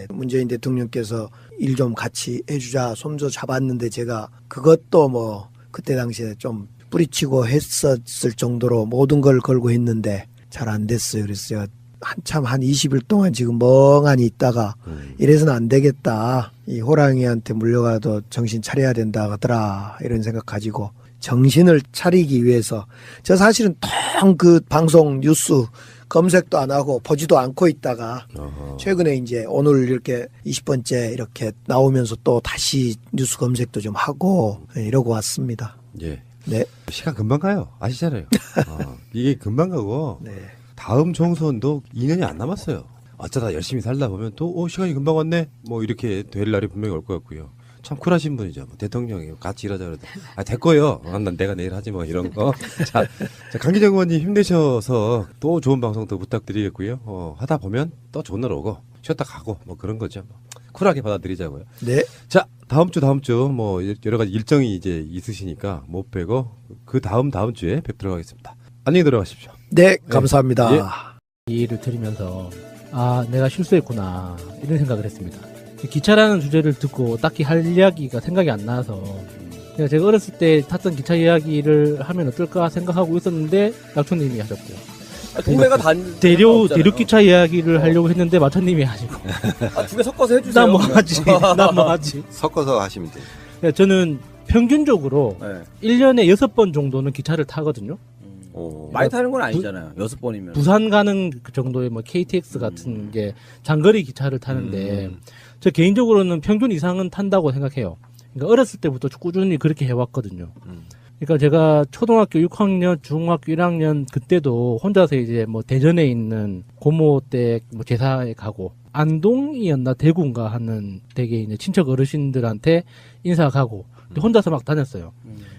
문재인 대통령께서 일 좀 같이 해주자 손도 잡았는데 제가 그것도 뭐 그때 당시에 좀 뿌리치고 했었을 정도로 모든 걸 걸고 했는데 잘 안 됐어요. 그래서 제가 한참 한 20일 동안 지금 멍하니 있다가 이래서는 안 되겠다. 이 호랑이한테 물려가도 정신 차려야 된다 하더라. 이런 생각 가지고 정신을 차리기 위해서 저 사실은 통 그 방송 뉴스 검색도 안 하고 보지도 않고 있다가 최근에 이제 오늘 이렇게 20번째 이렇게 나오면서 또 다시 뉴스 검색도 좀 하고 이러고 왔습니다. 예. 네. 시간 금방 가요. 아시잖아요. 이게 금방 가고 네. 다음 총선도 2년이 안 남았어요. 어쩌다 열심히 살다 보면 또 시간이 금방 왔네. 뭐 이렇게 될 날이 분명히 올 것 같고요. 참 쿨하신 분이죠. 뭐 대통령이 같이 일하자 그러다 됐고요. 난 내가 내일 하지 뭐 이런 거. 자, 강기정 의원님 힘내셔서 또 좋은 방송 더 부탁드리겠고요. 하다 보면 또 좋은 날 오고 쉬었다 가고 뭐 그런 거죠. 뭐. 쿨하게 받아들이자고요. 네. 자, 다음 주 뭐 여러 가지 일정이 이제 있으시니까 못 빼고 그 다음 주에 뵙도록 하겠습니다. 안녕히 들어가십시오. 네, 감사합니다. 예. 이해를 드리면서 내가 실수했구나 이런 생각을 했습니다. 기차라는 주제를 듣고 딱히 할 이야기가 생각이 안 나서 제가 어렸을 때 탔던 기차 이야기를 하면 어떨까 생각하고 있었는데 낙초님이 하셨고요. 동네가 대륙 기차 이야기를 하려고 했는데 마천님이 하시고. 두 개 섞어서 해주세요. 난 뭐 하지. 섞어서 하시면 돼요. 저는 평균적으로 1년에 6번 정도는 기차를 타거든요. 많이 타는 건 아니잖아요. 6번이면. 부산 가는 그 정도의 뭐 KTX 같은 게 장거리 기차를 타는데 저 개인적으로는 평균 이상은 탄다고 생각해요. 그러니까 어렸을 때부터 꾸준히 그렇게 해왔거든요. 그러니까 제가 초등학교 6학년, 중학교 1학년 그때도 혼자서 이제 뭐 대전에 있는 고모 댁 뭐 제사에 가고 안동이었나 대구인가 하는 댁에 이제 친척 어르신들한테 인사 가고 혼자서 막 다녔어요.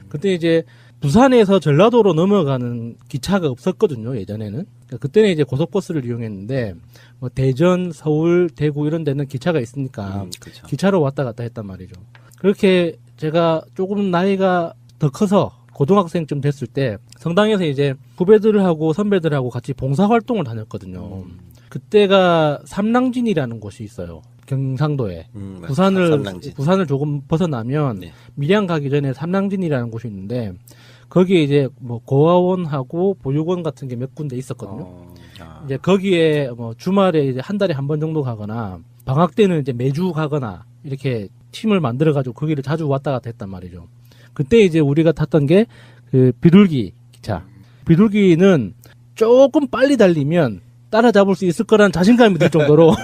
그때 이제 부산에서 전라도로 넘어가는 기차가 없었거든요, 예전에는. 그러니까 그때는 이제 고속버스를 이용했는데, 뭐 대전, 서울, 대구 이런 데는 기차가 있으니까 그렇죠. 기차로 왔다 갔다 했단 말이죠. 그렇게 제가 조금 나이가 더 커서 고등학생쯤 됐을 때 성당에서 이제 후배들하고 선배들하고 같이 봉사활동을 다녔거든요. 그때가 삼랑진이라는 곳이 있어요. 경상도에. 부산을 조금 벗어나면 밀양 가기 전에 삼랑진이라는 곳이 있는데 거기에 이제 뭐 고아원하고 보육원 같은 게 몇 군데 있었거든요. 이제 거기에 뭐 주말에 이제 한 달에 한 번 정도 가거나 방학 때는 이제 매주 가거나 이렇게 팀을 만들어 가지고 거기를 자주 왔다 갔다 했단 말이죠. 그때 이제 우리가 탔던 게 그 비둘기 기차. 비둘기는 조금 빨리 달리면 따라잡을 수 있을 거라는 자신감이 들 정도로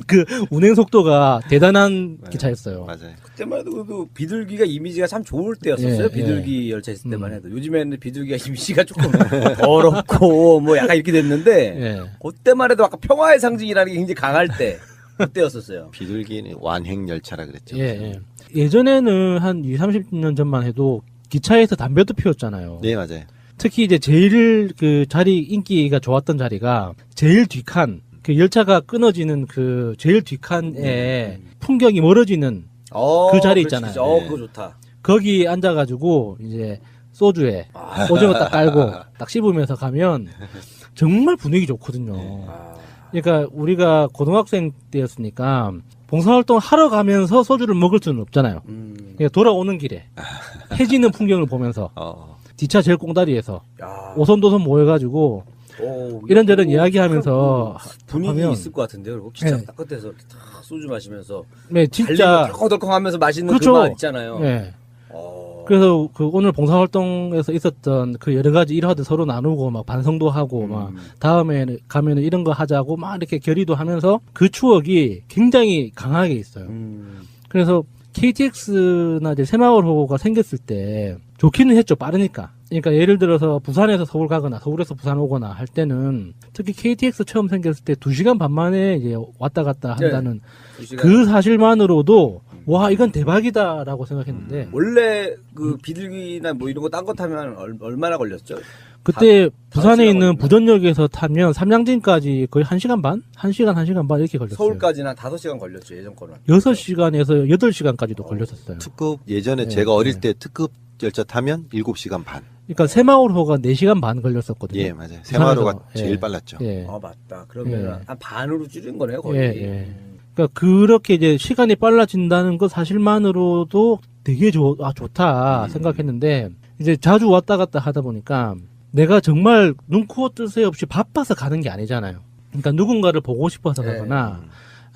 그 운행 속도가 대단한 기차였어요. 맞아요. 그때만 해도 그 비둘기가 이미지가 참 좋을 때였었어요. 비둘기 열차 있을 때만 해도. 요즘에는 비둘기가 이미지가 조금 더럽고 뭐 약간 이렇게 됐는데 그때만 해도 아까 평화의 상징이라는 게 굉장히 강할 때 그때였었어요. 비둘기는 완행 열차라 그랬죠. 예전에는 한 20, 30년 전만 해도 기차에서 담배도 피웠잖아요. 네, 맞아요. 특히 이제 제일 그 자리 인기가 좋았던 자리가 제일 뒷칸, 그 열차가 끊어지는 그 제일 뒷칸에 풍경이 멀어지는 그 자리 있잖아요. 그거 좋다. 거기 앉아가지고 이제 소주에 오징어 딱 깔고 딱 씹으면서 가면 정말 분위기 좋거든요. 그러니까 우리가 고등학생 때였으니까 봉사활동 하러 가면서 소주를 먹을 수는 없잖아요. 그러니까 돌아오는 길에 해지는 풍경을 보면서 뒷차 제일 꽁다리에서 오손도손 모여가지고 이런저런 이야기하면서 분위기 있을 것 같은데요. 그리고 기차 딱 끝에서 이렇게 딱 소주 마시면서 진짜 덜컹덜컹하면서 마시는 그렇죠. 그 맛 있잖아요. 그래서 그 오늘 봉사활동에서 있었던 그 여러 가지 일화들 서로 나누고 막 반성도 하고 막 다음에 가면은 이런 거 하자고 막 이렇게 결의도 하면서 그 추억이 굉장히 강하게 있어요. 그래서 KTX나 이제 새마을호가 생겼을 때 좋기는 했죠. 빠르니까. 그러니까 예를 들어서 부산에서 서울 가거나 서울에서 부산 오거나 할 때는 특히 KTX 처음 생겼을 때 2시간 반 만에 이제 왔다 갔다 한다는 그 사실만으로도 와 이건 대박이다라고 생각했는데 원래 그 비둘기나 뭐 이런 거 딴 거 타면 얼마나 걸렸죠? 그때 부산에 있는 부전역에서 타면 삼양진까지 거의 1시간 반? 1시간 반 이렇게 걸렸어요. 서울까지는 한 5시간 걸렸죠, 예전 거는. 6시간에서 8시간까지도 걸렸었어요. 특급, 예전에 제가 어릴 때 특급 열차 타면 7시간 반. 그러니까 새마을호가 4시간 반 걸렸었거든요. 예, 맞아요. 새마을호가 부산에서. 제일 빨랐죠. 예. 맞다. 그러면 예. 한 반으로 줄인 거네요, 거의. 예. 그러니까 그렇게 이제 시간이 빨라진다는 것 사실만으로도 되게 좋다 생각했는데 이제 자주 왔다 갔다 하다 보니까 내가 정말 눈, 코, 뜻에 없이 바빠서 가는 게 아니잖아요. 그러니까 누군가를 보고 싶어서 가거나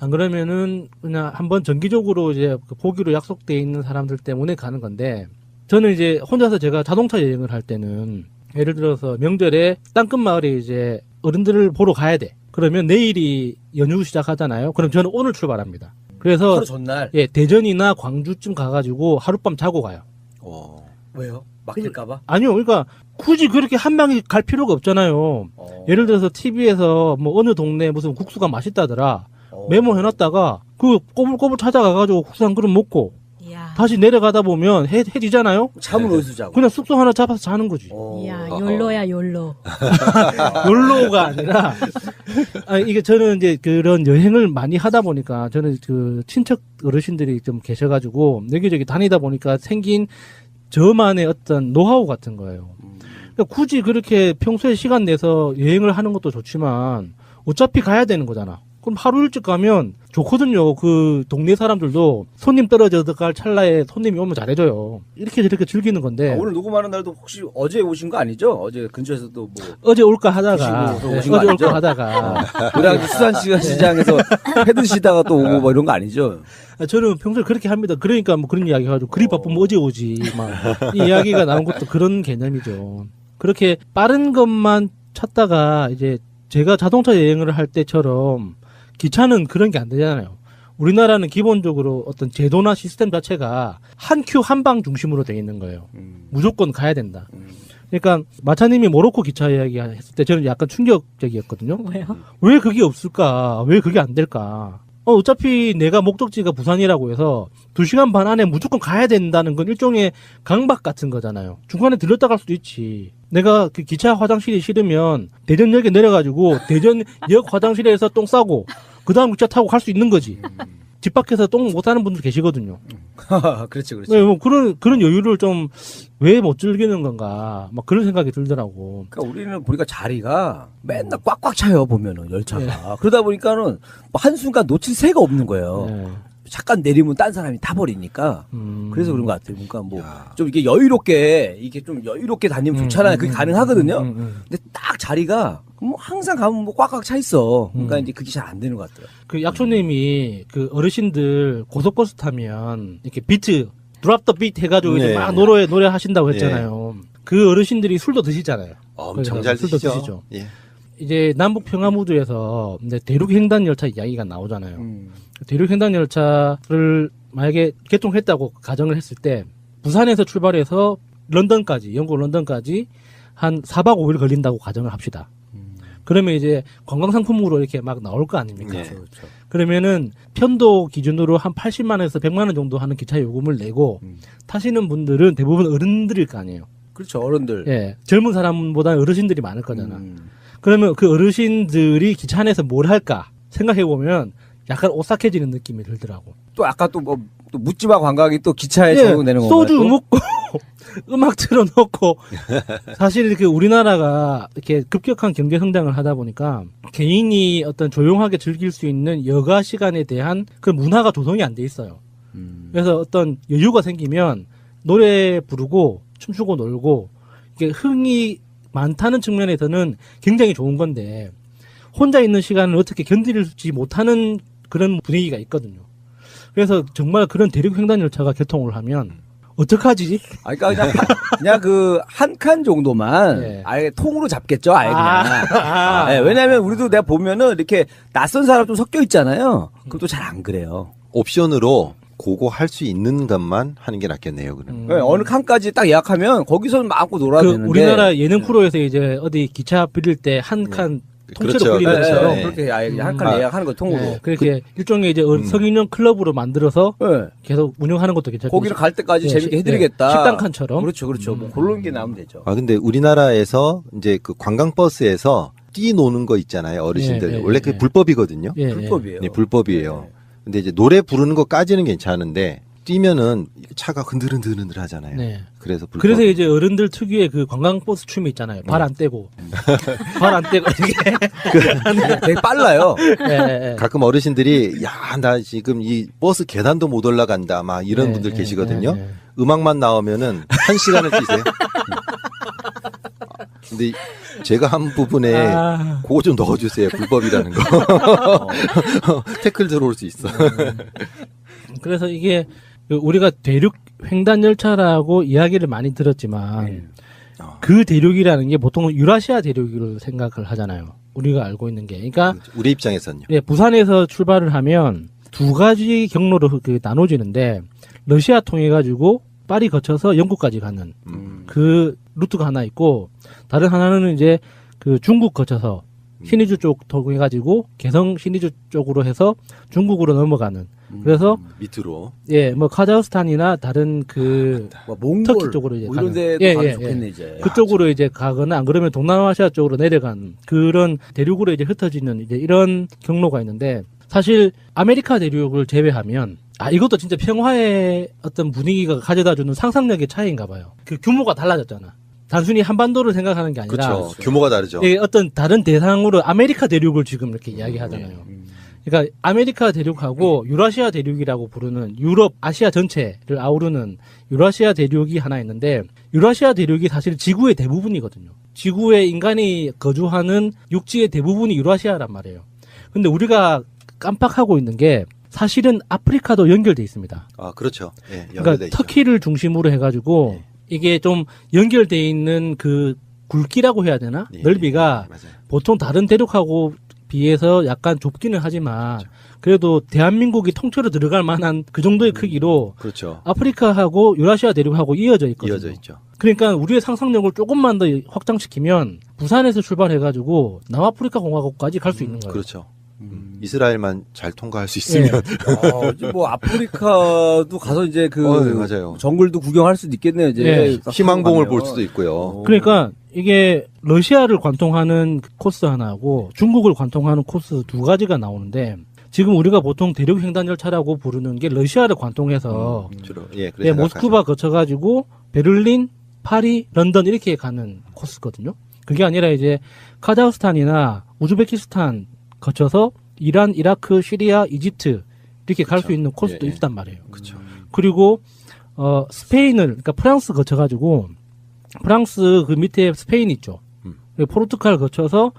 안 그러면은 그냥 한번 정기적으로 이제 보기로 약속돼 있는 사람들 때문에 가는 건데 저는 이제 혼자서 제가 자동차 여행을 할 때는 예를 들어서 명절에 땅끝 마을에 이제 어른들을 보러 가야 돼. 그러면 내일이 연휴 시작하잖아요. 그럼 저는 오늘 출발합니다. 그래서 하루 전날? 예, 대전이나 광주쯤 가가지고 하룻밤 자고 가요. 왜요? 막힐까봐? 아니요, 그러니까 굳이 그렇게 한 방에 갈 필요가 없잖아요. 예를 들어서 TV에서 뭐 어느 동네 무슨 국수가 맛있다더라 메모해놨다가 그 꼬불꼬불 찾아가가지고 국수 한 그릇 먹고 다시 내려가다 보면 해지잖아요. 잠은 어디서 자고? 그냥 숙소 하나 잡아서 자는 거지. 이야, 욜로야, 욜로. 욜로가 아니라, 이게 저는 이제 그런 여행을 많이 하다 보니까 저는 그 친척 어르신들이 좀 계셔가지고 여기저기 다니다 보니까 생긴 저만의 어떤 노하우 같은 거예요. 그러니까 굳이 그렇게 평소에 시간 내서 여행을 하는 것도 좋지만 어차피 가야 되는 거잖아. 그럼 하루 일찍 가면 좋거든요. 그 동네 사람들도 손님 떨어져 갈 찰나에 손님이 오면 잘해줘요. 이렇게 저렇게 즐기는 건데. 오늘 녹음하는 날도 혹시 어제 오신 거 아니죠? 어제 근처에서도 뭐 어제 올까 하다가 오신 거 어제 아니죠? 올까 하다가 그냥 수산시장에서 회 드시다가 또 오고 뭐 이런 거 아니죠? 저는 평소에 그렇게 합니다. 그러니까 뭐 그런 이야기 해가지고 그리 바쁘면 어제 오지 막 이 이야기가 나온 것도 그런 개념이죠. 그렇게 빠른 것만 찾다가 이제 제가 자동차 여행을 할 때처럼 기차는 그런 게 안 되잖아요. 우리나라는 기본적으로 어떤 제도나 시스템 자체가 한 큐 한 방 중심으로 돼 있는 거예요. 무조건 가야 된다. 그러니까 마차님이 모로코 기차 이야기 했을 때 저는 약간 충격적이었거든요. 왜요? 왜 그게 없을까? 왜 그게 안 될까? 어차피 내가 목적지가 부산이라고 해서 2시간 반 안에 무조건 가야 된다는 건 일종의 강박 같은 거잖아요. 중간에 들렀다 갈 수도 있지. 내가 그 기차 화장실이 싫으면 대전역에 내려가지고 대전역 화장실에서 똥 싸고 그 다음 기차 타고 갈 수 있는 거지. 집 밖에서 똥 못 싸는 분들 계시거든요. 그렇지. 네, 뭐 그런 여유를 좀 왜 못 즐기는 건가 막 그런 생각이 들더라고. 그러니까 우리는 보니까 자리가 맨날 꽉꽉 차요 보면은 열차가. 그러다 보니까는 뭐 한순간 놓칠 새가 없는 거예요. 잠깐 내리면 딴 사람이 타버리니까. 그래서 그런 것 같아요. 그러니까 뭐 좀 이게 좀 여유롭게 다니면 좋잖아요. 그게 가능하거든요. 근데 딱 자리가 뭐 항상 가면 뭐 꽉꽉 차 있어. 그러니까 이제 그게 잘 안 되는 것 같아요. 그 약초님이 그 어르신들 고속버스 타면 이렇게 비트 드랍 더 비트 해가지고 이제 막 노래 하신다고 했잖아요. 그 어르신들이 술도 드시잖아요. 엄청 잘 술도 드시죠. 드시죠. 예. 이제 남북 평화무드에서 이제 대륙 횡단 열차 이야기가 나오잖아요. 대륙 횡단 열차를 만약에 개통했다고 가정을 했을 때 부산에서 출발해서 런던까지, 영국 런던까지 한 4박 5일 걸린다고 가정을 합시다. 그러면 이제 관광상품으로 이렇게 막 나올 거 아닙니까? 그렇죠. 그러면은 편도 기준으로 한 80만 원에서 100만 원 정도 하는 기차 요금을 내고 타시는 분들은 대부분 어른들일 거 아니에요. 그렇죠. 어른들. 예. 젊은 사람보다 어르신들이 많을 거잖아. 그러면 그 어르신들이 기차 안에서 뭘 할까 생각해 보면 약간 오싹해지는 느낌이 들더라고. 또 아까 또 뭐 또 묻지마 관광이 또 기차에 적용되는 건가요? 소주 먹고 음악 틀어놓고 사실 이렇게 우리나라가 이렇게 급격한 경제 성장을 하다 보니까 개인이 어떤 조용하게 즐길 수 있는 여가 시간에 대한 그 문화가 조성이 안 돼 있어요. 그래서 어떤 여유가 생기면 노래 부르고 춤추고 놀고 이게 흥이 많다는 측면에서는 굉장히 좋은 건데 혼자 있는 시간을 어떻게 견디지 못하는 그런 분위기가 있거든요. 그래서 정말 그런 대륙 횡단 열차가 개통을 하면 어떡하지? 그러니까 그냥 그 한 칸 정도만 아예 통으로 잡겠죠, 아예 그냥. 네, 왜냐면 우리도 내가 보면은 이렇게 낯선 사람 좀 섞여 있잖아요. 그것도 잘 안 그래요. 옵션으로 그거 할 수 있는 것만 하는 게 낫겠네요, 그럼. 네, 어느 칸까지 딱 예약하면 거기서 마음껏 놀아야 되는데. 우리나라 예능 프로에서 이제 어디 기차 빌릴 때 한 칸 통째로 그렇죠. 빌리는 것처럼 그렇게 아예 한 칸 예약하는 거 통으로. 그렇게 일종의 이제 성인용 클럽으로 만들어서 계속 운영하는 것도 괜찮고. 거기를 갈 때까지 재밌게 해드리겠다. 식당 칸처럼. 그렇죠. 뭐 그런 게 나오면 되죠. 근데 우리나라에서 이제 그 관광버스에서 뛰노는 거 있잖아요, 어르신들. 원래 그게 불법이거든요. 불법이에요. 네, 불법이에요. 근데 이제 노래 부르는 것까지는 괜찮은데 뛰면은 차가 흔들흔들 하잖아요. 네. 그래서 그래서 이제 어른들 특유의 그 관광버스 춤이 있잖아요. 발 안 떼고. 발 안 떼고 이렇게. 되게 빨라요. 네. 가끔 어르신들이 야, 나 지금 이 버스 계단도 못 올라간다. 막 이런 분들 계시거든요. 음악만 나오면은 1시간을 뛰세요. 근데 제가 한 부분에 그거 좀 넣어주세요. 불법이라는 거. 태클 들어올 수 있어. 그래서 이게 우리가 대륙 횡단 열차라고 이야기를 많이 들었지만 그 대륙이라는 게 보통 유라시아 대륙으로 생각을 하잖아요. 우리가 알고 있는 게. 그러니까 우리 입장에서는요. 예, 부산에서 출발을 하면 두 가지 경로로 나눠지는데 러시아 통해 가지고 파리 거쳐서 영국까지 가는 그 루트가 하나 있고 다른 하나는 이제 그 중국 거쳐서 신의주 쪽 통해 가지고 개성 신의주 쪽으로 해서 중국으로 넘어가는. 그래서 밑으로 예, 뭐 카자흐스탄이나 다른 그 몽골 터키 쪽으로 이제 뭐 이런 가는. 데도 가면 좋겠네 이제. 그쪽으로 이제 가거나 안 그러면 동남아시아 쪽으로 내려가는 그런 대륙으로 이제 흩어지는 이제 이런 경로가 있는데 사실 아메리카 대륙을 제외하면 이것도 진짜 평화의 어떤 분위기가 가져다주는 상상력의 차이인가 봐요. 그 규모가 달라졌잖아. 단순히 한반도를 생각하는 게 아니라 그렇죠. 규모가 다르죠. 예, 어떤 다른 대상으로 아메리카 대륙을 지금 이렇게 이야기하잖아요. 그러니까 아메리카 대륙하고 유라시아 대륙이라고 부르는 유럽, 아시아 전체를 아우르는 유라시아 대륙이 하나 있는데 유라시아 대륙이 사실 지구의 대부분이거든요. 지구에 인간이 거주하는 육지의 대부분이 유라시아란 말이에요. 근데 우리가 깜빡하고 있는 게 사실은 아프리카도 연결돼 있습니다. 그렇죠. 예, 그러니까 터키를 중심으로 해가지고 이게 좀 연결돼 있는 그 굵기라고 해야 되나? 넓이가 보통 다른 대륙하고 비해서 약간 좁기는 하지만 그래도 대한민국이 통째로 들어갈 만한 그 정도의 크기로 그렇죠. 아프리카하고 유라시아 대륙하고 이어져 있거든요. 이어져 있죠. 그러니까 우리의 상상력을 조금만 더 확장시키면 부산에서 출발해가지고 남아프리카 공화국까지 갈 수 있는 거예요. 그렇죠. 이스라엘만 잘 통과할 수 있으면 뭐 아프리카도 가서 이제 그 맞아요. 정글도 구경할 수도 있겠네요. 이제 희망봉을 볼 수도 있고요. 그러니까 이게 러시아를 관통하는 코스 하나하고 중국을 관통하는 코스 두 가지가 나오는데 지금 우리가 보통 대륙 횡단 열차라고 부르는 게 러시아를 관통해서 주로 모스크바 거쳐가지고 베를린, 파리, 런던 이렇게 가는 코스거든요. 그게 아니라 이제 카자흐스탄이나 우즈베키스탄 거쳐서 이란, 이라크, 시리아, 이집트 이렇게 갈 수 있는 코스도 있단 말이에요. 그리고 스페인을 그러니까 프랑스 거쳐가지고 프랑스 그 밑에 스페인 있죠. 포르투갈 거쳐서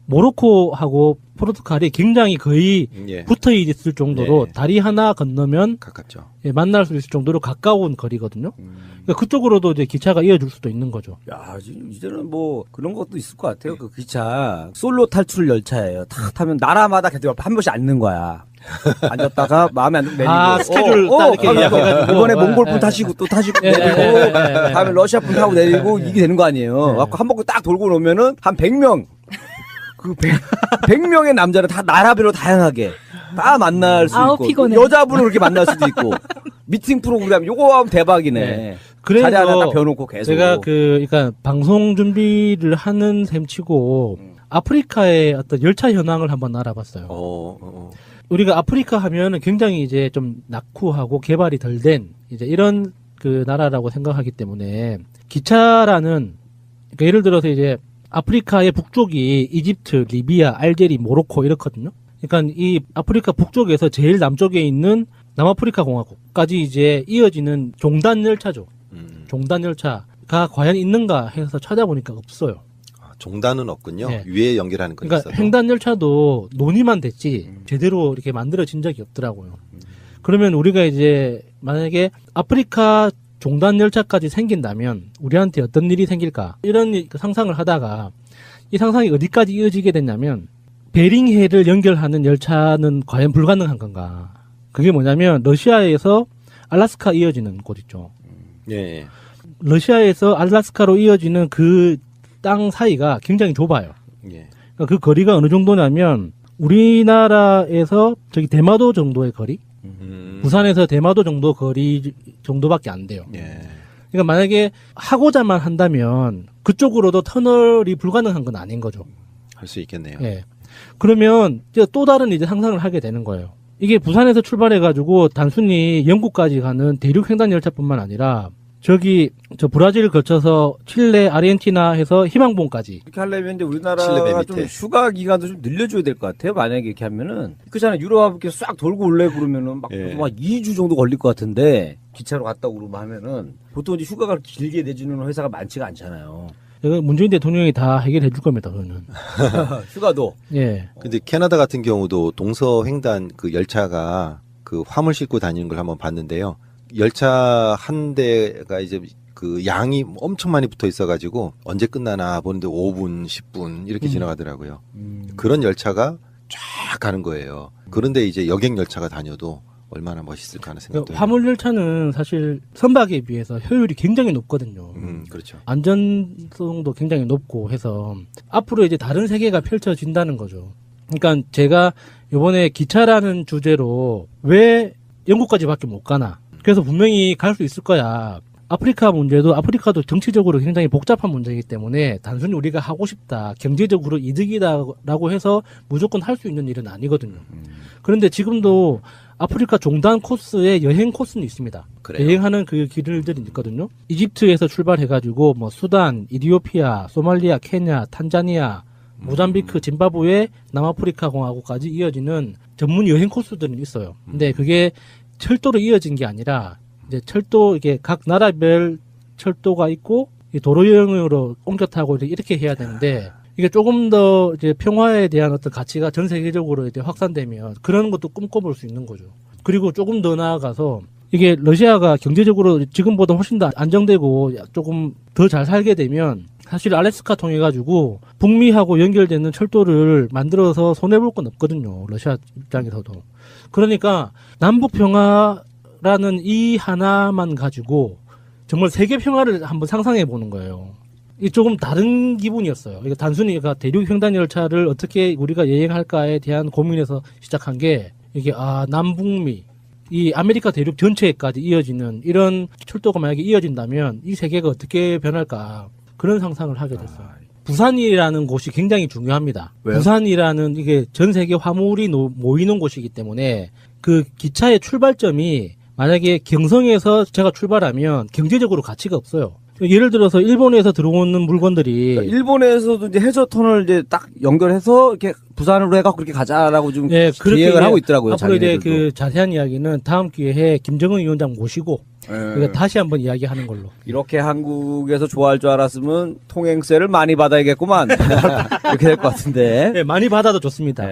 모로코하고 포르투갈이 굉장히 거의 붙어 있을 정도로 다리 하나 건너면 가깝죠. 만날 수 있을 정도로 가까운 거리거든요. 그러니까 그쪽으로도 이제 기차가 이어질 수도 있는 거죠. 야, 이제는 뭐 그런 것도 있을 것 같아요. 그 기차 솔로 탈출 열차예요. 탁 타면 나라마다 계속 한 번씩 앉는 거야. 앉았다가 마음에 안 들면 내리고. 스케줄 딱 이렇게 예약해가지고. 이번에 몽골 분 타시고 또 타시고 내리고 다음에 러시아 분 타고 내리고 이게 되는 거 아니에요. 갖고 한 바퀴 딱 돌고 놓으면은 한 100명. 그 100명의 남자를 다 나라별로 다양하게 다 만날 수 있고 피곤해. 여자분을 그렇게 만날 수도 있고 미팅 프로그램 요거 하면 대박이네. 그래서 자리 하나 딱 벼놓고 계속. 제가 그러니까 방송 준비를 하는 셈치고 아프리카의 어떤 열차 현황을 한번 알아봤어요. 우리가 아프리카 하면은 굉장히 이제 좀 낙후하고 개발이 덜 된 이제 이런 그 나라라고 생각하기 때문에 기차라는 그러니까 예를 들어서 이제 아프리카의 북쪽이 이집트, 리비아, 알제리, 모로코 이렇거든요. 그러니까 이 아프리카 북쪽에서 제일 남쪽에 있는 남아프리카 공화국까지 이제 이어지는 종단 열차죠. 종단 열차가 과연 있는가 해서 찾아보니까 없어요. 종단은 없군요. 위에 연결하는 건 그러니까 있어도. 횡단 열차도 논의만 됐지 제대로 이렇게 만들어진 적이 없더라고요. 그러면 우리가 이제 만약에 아프리카 종단 열차까지 생긴다면 우리한테 어떤 일이 생길까 이런 상상을 하다가 이 상상이 어디까지 이어지게 됐냐면 베링해를 연결하는 열차는 과연 불가능한 건가. 그게 뭐냐면 러시아에서 알라스카 이어지는 곳 있죠. 예. 러시아에서 알라스카로 이어지는 그 땅 사이가 굉장히 좁아요. 그러니까 그 거리가 어느 정도냐면 우리나라에서 저기 대마도 정도의 거리, 부산에서 대마도 정도 거리 정도밖에 안 돼요. 그러니까 만약에 하고자만 한다면 그쪽으로도 터널이 불가능한 건 아닌 거죠. 할 수 있겠네요. 그러면 이제 또 다른 이제 상상을 하게 되는 거예요. 이게 부산에서 출발해가지고 단순히 영국까지 가는 대륙 횡단 열차뿐만 아니라 저 브라질을 거쳐서 칠레, 아르헨티나 해서 희망봉까지. 이렇게 하려면 이제 우리나라가 좀 휴가 기간도 좀 늘려줘야 될 것 같아요. 만약에 이렇게 하면은. 그렇잖아요. 유럽 이렇게 싹 돌고 올래 그러면은 막 2주 정도 걸릴 것 같은데 기차로 갔다 오고 하면은 보통 이제 휴가가 길게 내주는 회사가 많지가 않잖아요. 문재인 대통령이 다 해결해 줄 겁니다, 그거는. 휴가도. 예. 근데 캐나다 같은 경우도 동서횡단 그 열차가 그 화물 싣고 다니는 걸 한번 봤는데요. 열차 한 대가 이제 그 양이 엄청 많이 붙어 있어가지고 언제 끝나나 보는데 5분, 10분 이렇게 지나가더라고요. 그런 열차가 쫙 가는 거예요. 그런데 이제 여객 열차가 다녀도 얼마나 멋있을까 하는 생각도. 화물 열차는 사실 선박에 비해서 효율이 굉장히 높거든요. 그렇죠. 안전성도 굉장히 높고 해서 앞으로 이제 다른 세계가 펼쳐진다는 거죠. 그러니까 제가 이번에 기차라는 주제로 왜 영국까지밖에 못 가나. 그래서 분명히 갈 수 있을 거야. 아프리카도 정치적으로 굉장히 복잡한 문제이기 때문에 단순히 우리가 하고 싶다, 경제적으로 이득이다라고 해서 무조건 할 수 있는 일은 아니거든요. 그런데 지금도 아프리카 종단 코스에 여행 코스는 있습니다. 그래요? 여행하는 그 길들이 있거든요. 이집트에서 출발해가지고 뭐 수단, 이디오피아, 소말리아, 케냐, 탄자니아, 모잠비크, 짐바브웨, 남아프리카 공화국까지 이어지는 전문 여행 코스들은 있어요. 근데 그게 철도로 이어진 게 아니라 이제 철도 이게 각 나라별 철도가 있고 도로 여행으로 옮겨 타고 이렇게 해야 되는데 이게 조금 더 이제 평화에 대한 어떤 가치가 전 세계적으로 이제 확산되면 그런 것도 꿈꿔볼 수 있는 거죠. 그리고 조금 더 나아가서 이게 러시아가 경제적으로 지금보다 훨씬 더 안정되고 조금 더 잘 살게 되면 사실 알래스카 통해 가지고 북미하고 연결되는 철도를 만들어서 손해볼 건 없거든요. 러시아 입장에서도. 그러니까 남북 평화라는 이 하나만 가지고 정말 세계 평화를 한번 상상해 보는 거예요. 이 조금 다른 기분이었어요. 이게 단순히 대륙 횡단 열차를 어떻게 우리가 여행할까에 대한 고민에서 시작한 게 이게 남북미 이 아메리카 대륙 전체까지 이어지는 이런 철도가 만약에 이어진다면 이 세계가 어떻게 변할까 그런 상상을 하게 됐어요. 부산이라는 곳이 굉장히 중요합니다. 왜요? 부산이라는 이게 전 세계 화물이 모이는 곳이기 때문에 그 기차의 출발점이 만약에 경성에서 제가 출발하면 경제적으로 가치가 없어요. 예를 들어서 일본에서 들어오는 물건들이 그러니까 일본에서도 이제 해저 터널 이제 딱 연결해서 이렇게 부산으로 해갖고 그렇게 가자라고 좀 계획을 하고 있더라고요. 앞으로 이제 자기네들도. 그 자세한 이야기는 다음 기회에 김정은 위원장 모시고 우리가 다시 한번 이야기하는 걸로. 이렇게 한국에서 좋아할 줄 알았으면 통행세를 많이 받아야겠구만. 이렇게 될 것 같은데. 네, 많이 받아도 좋습니다.